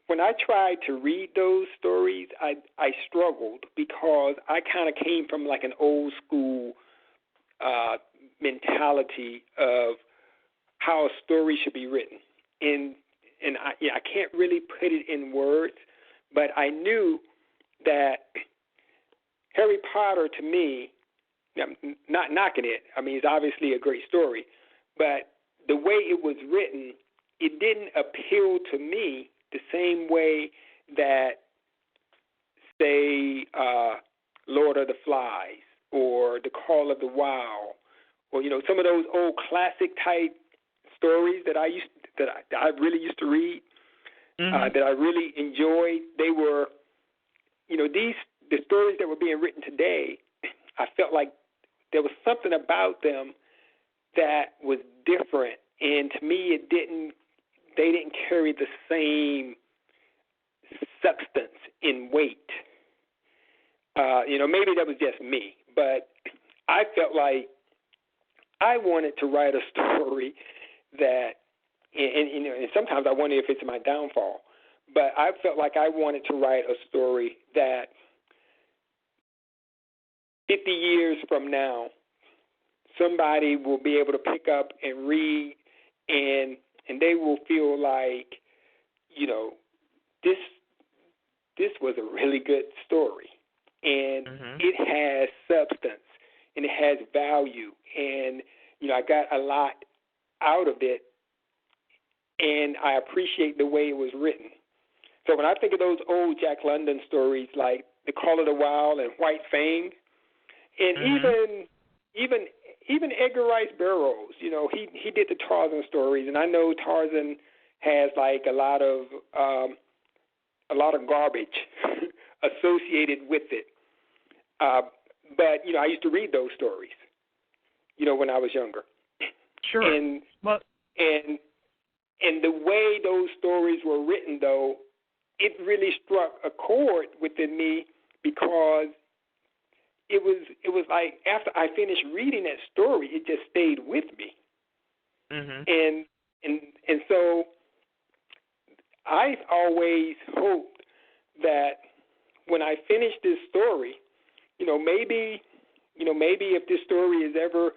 when I tried to read those stories, I struggled because I kind of came from like an old school mentality of how a story should be written. And I can't really put it in words, but I knew that Harry Potter, to me, I'm not knocking it. I mean, it's obviously a great story, but the way it was written, it didn't appeal to me the same way that, say, Lord of the Flies or The Call of the Wild, or some of those old classic type stories that I really used to read, that I really enjoyed. They were, the stories that were being written today, I felt like there was something about them that was different, and to me, they didn't carry the same substance in weight. Maybe that was just me, but I felt like I wanted to write a story that, and sometimes I wonder if it's my downfall, but I felt like I wanted to write a story that 50 years from now, somebody will be able to pick up and read, and they will feel like, this was a really good story, and it has substance, and it has value, and, I got a lot out of it, and I appreciate the way it was written. So when I think of those old Jack London stories like The Call of the Wild and White Fang, and even Edgar Rice Burroughs, he did the Tarzan stories, and I know Tarzan has like a lot of garbage associated with it. But I used to read those stories, when I was younger. Sure. And the way those stories were written, though, it really struck a chord within me because it was like after I finished reading that story, it just stayed with me. And so I've always hoped that when I finish this story, maybe if this story is ever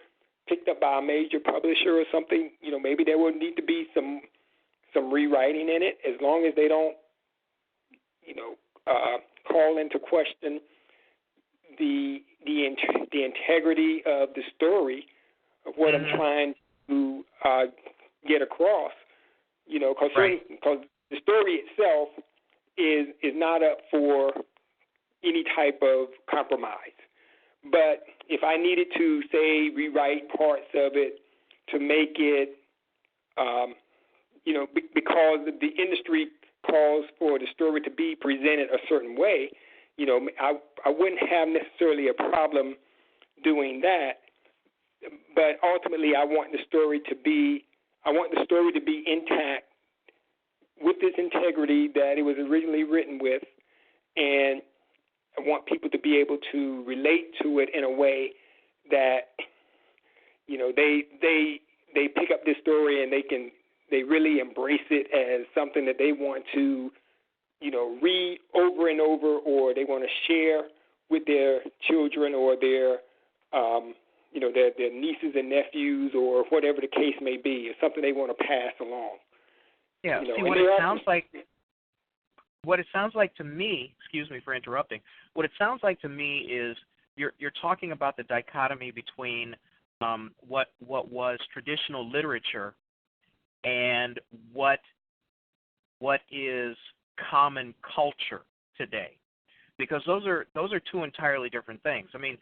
picked up by a major publisher or something, maybe there will need to be some rewriting in it, as long as they don't, call into question the integrity of the story of what I'm trying to get across, because the story itself is not up for any type of compromise. But if I needed to, say, rewrite parts of it to make it, because the industry calls for the story to be presented a certain way, I wouldn't have necessarily a problem doing that. But ultimately, I want the story to be intact with this integrity that it was originally written with, and I want people to be able to relate to it in a way that, they pick up this story and they really embrace it as something that they want to, read over and over, or they want to share with their children or their their nieces and nephews, or whatever the case may be. It's something they want to pass along. Yeah. See, what it sounds like to me. Excuse me for interrupting. What it sounds like to me is you're talking about the dichotomy between what was traditional literature and what is common culture today, because those are two entirely different things. I mean,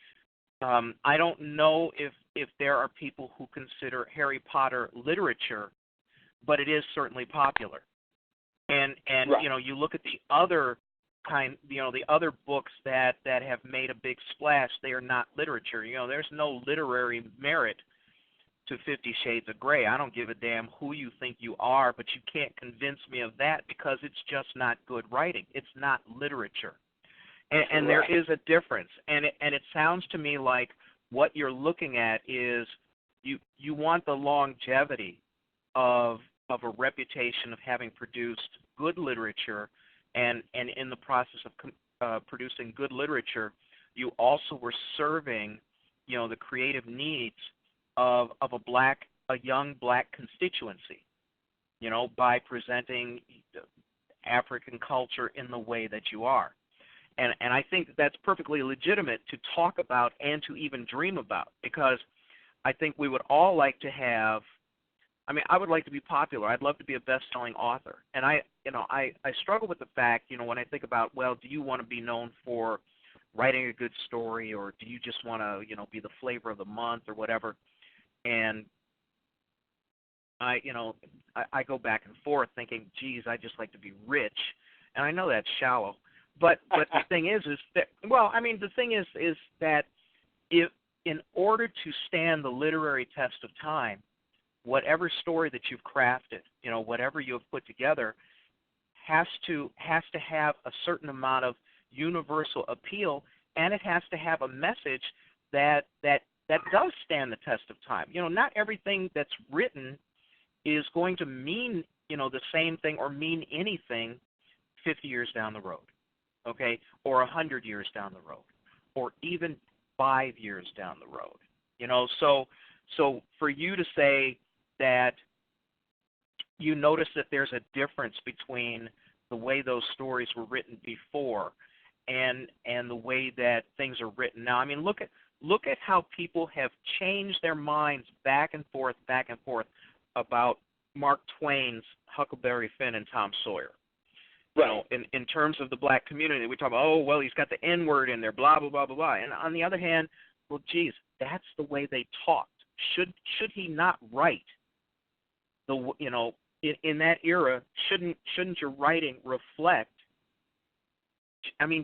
I don't know if there are people who consider Harry Potter literature, but it is certainly popular. And right. You look at the other the other books that have made a big splash, they are not literature. There's no literary merit to 50 Shades of Grey. I don't give a damn who you think you are, but you can't convince me of that because it's just not good writing. It's not literature. And there is a difference. And it sounds to me like what you're looking at is you want the longevity of a reputation of having produced good literature, and in the process of producing good literature, you also were serving, the creative needs of a young black constituency, by presenting African culture in the way that you are. And I think that's perfectly legitimate to talk about and to even dream about, because I think we would all like to have, I would like to be popular. I'd love to be a best-selling author. And I struggle with the fact, when I think about, well, do you want to be known for writing a good story, or do you just want to, be the flavor of the month or whatever? And I go back and forth thinking, geez, I just like to be rich. And I know that's shallow. But the thing is that, the thing is that if, in order to stand the literary test of time, whatever story that you've crafted, whatever you have put together, has to have a certain amount of universal appeal, and it has to have a message that does stand the test of time. Not everything that's written is going to mean, the same thing or mean anything 50 years down the road, okay, or 100 years down the road, or even 5 years down the road. So for you to say that you notice that there's a difference between the way those stories were written before and the way that things are written now. Look at how people have changed their minds back and forth about Mark Twain's Huckleberry Finn and Tom Sawyer. Right. In terms of the black community, we talk about, oh, well, he's got the N-word in there, blah, blah, blah, blah, blah. And on the other hand, well, geez, that's the way they talked. Should he not write in that era, shouldn't your writing reflect,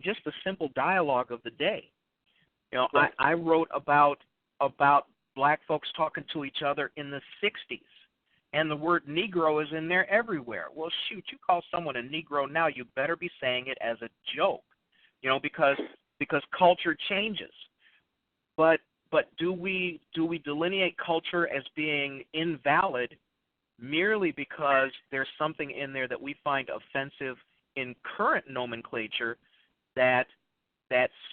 just the simple dialogue of the day? Right. I wrote about black folks talking to each other in the 60s, and the word Negro is in there everywhere. Well, shoot, you call someone a Negro now, you better be saying it as a joke, because culture changes. But do we delineate culture as being invalid merely because there's something in there that we find offensive in current nomenclature that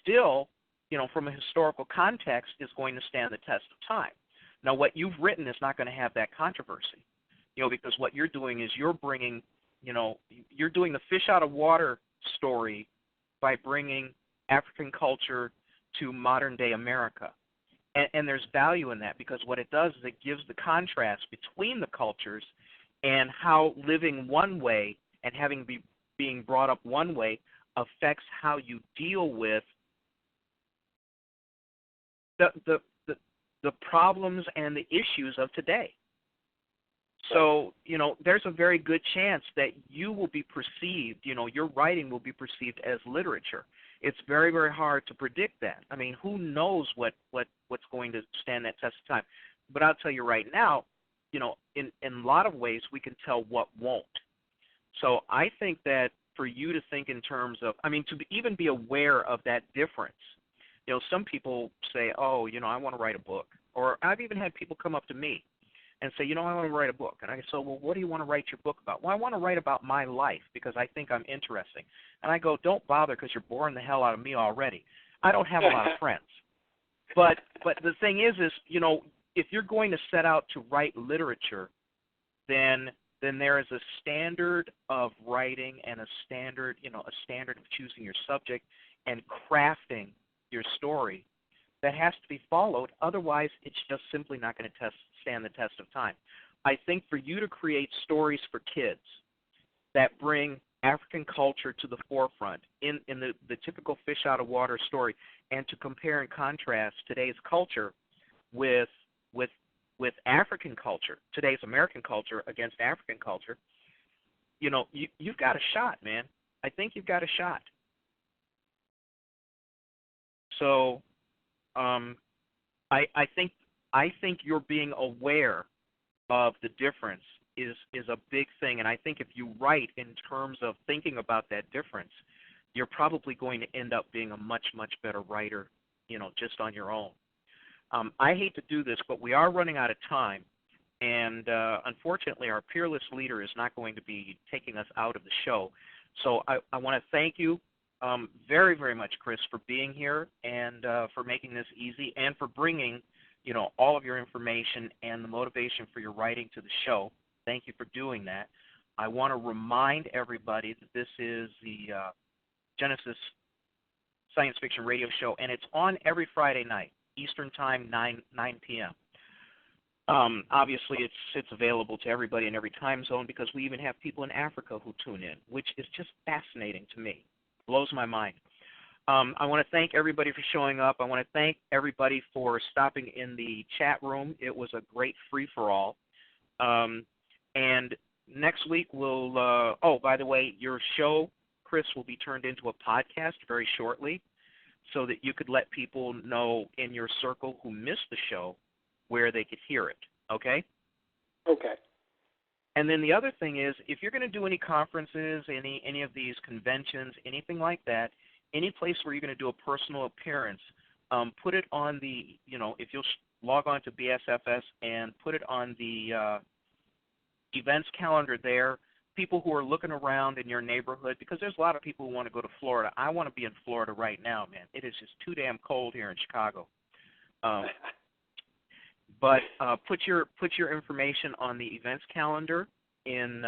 still, from a historical context, is going to stand the test of time? Now, what you've written is not going to have that controversy, because what you're doing is you're bringing, you're doing the fish out of water story by bringing African culture to modern-day America. And there's value in that, because what it does is it gives the contrast between the cultures and how living one way and being brought up one way affects how you deal with the problems and the issues of today. So, there's a very good chance that you will be perceived, your writing will be perceived as literature. It's very, very hard to predict that. Who knows what's going to stand that test of time? But I'll tell you right now, in a lot of ways, we can tell what won't. So I think that for you to think in terms of, even be aware of that difference. Some people say, oh, I want to write a book. Or I've even had people come up to me and say, I want to write a book. And I say, well, what do you want to write your book about? Well, I want to write about my life because I think I'm interesting. And I go, don't bother because you're boring the hell out of me already. I don't have a lot of friends. But the thing is, if you're going to set out to write literature, then there is a standard of writing and a standard of choosing your subject and crafting your story that has to be followed. Otherwise, it's just simply not going to stand the test of time. I think for you to create stories for kids that bring African culture to the forefront in the typical fish out of water story, and to compare and contrast today's culture with African culture, today's American culture against African culture, you've got a shot, man. I think you've got a shot. So I think you're being aware of the difference is a big thing, and I think if you write in terms of thinking about that difference, you're probably going to end up being a much, much better writer, just on your own. I hate to do this, but we are running out of time, and unfortunately our peerless leader is not going to be taking us out of the show. So I want to thank you very, very much, Chris, for being here and for making this easy and for bringing, all of your information and the motivation for your writing to the show. Thank you for doing that. I want to remind everybody that this is the Genesis Science Fiction Radio Show, and it's on every Friday night, Eastern Time, 9 p.m. Obviously, it's available to everybody in every time zone because we even have people in Africa who tune in, which is just fascinating to me. Blows my mind. I want to thank everybody for showing up. I want to thank everybody for stopping in the chat room. It was a great free-for-all. And next week we'll by the way, your show, Chris, will be turned into a podcast very shortly so that you could let people know in your circle who missed the show where they could hear it, okay? Okay. And then the other thing is, if you're going to do any conferences, any of these conventions, anything like that, any place where you're going to do a personal appearance, put it on the, if you'll log on to BSFS and put it on the events calendar there, people who are looking around in your neighborhood, because there's a lot of people who want to go to Florida. I want to be in Florida right now, man. It is just too damn cold here in Chicago. But put your information on the events calendar in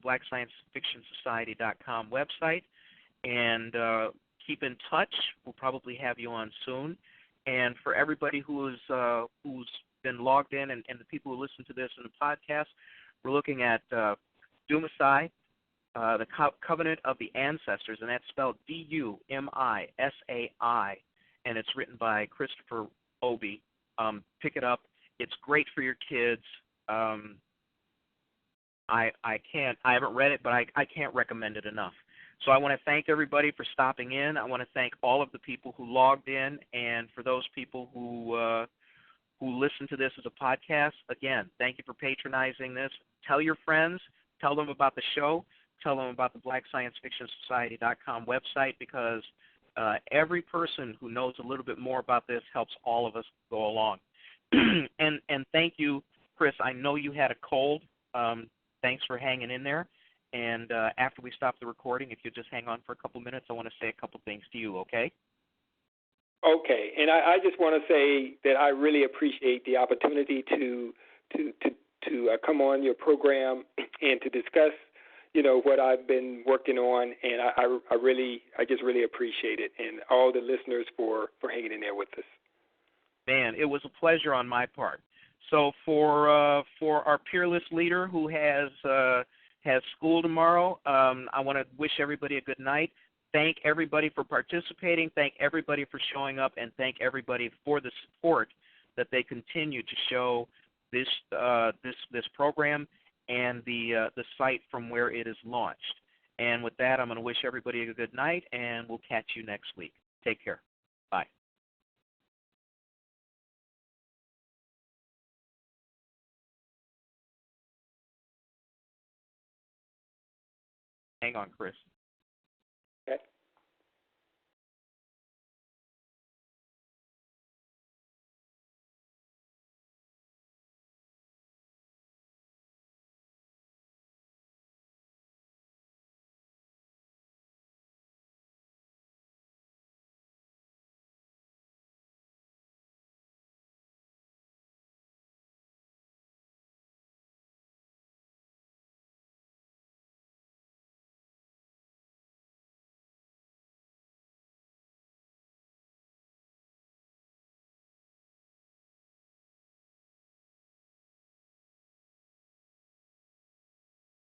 BlackScienceFictionSociety.com website, and keep in touch. We'll probably have you on soon. And for everybody who's been logged in and the people who listen to this in the podcast, we're looking at Dumisai, the Covenant of the Ancestors, and that's spelled Dumisai, and it's written by Christopher Obie. Pick it up. It's great for your kids. I haven't read it, but I can't recommend it enough. So I want to thank everybody for stopping in. I want to thank all of the people who logged in, and for those people who listen to this as a podcast, again, thank you for patronizing this. Tell your friends. Tell them about the show. Tell them about the BlackScienceFictionSociety.com website, because every person who knows a little bit more about this helps all of us go along. And thank you, Chris. I know you had a cold. Thanks for hanging in there. And after we stop the recording, if you'll just hang on for a couple minutes, I want to say a couple things to you, okay? Okay. And I just want to say that I really appreciate the opportunity to come on your program and to discuss, what I've been working on, and I just really appreciate it, and all the listeners for hanging in there with us. Man, it was a pleasure on my part. So for our peerless leader who has school tomorrow, I want to wish everybody a good night. Thank everybody for participating. Thank everybody for showing up, and thank everybody for the support that they continue to show this program and the site from where it is launched. And with that, I'm going to wish everybody a good night, and we'll catch you next week. Take care. Bye. Hang on, Chris. Okay.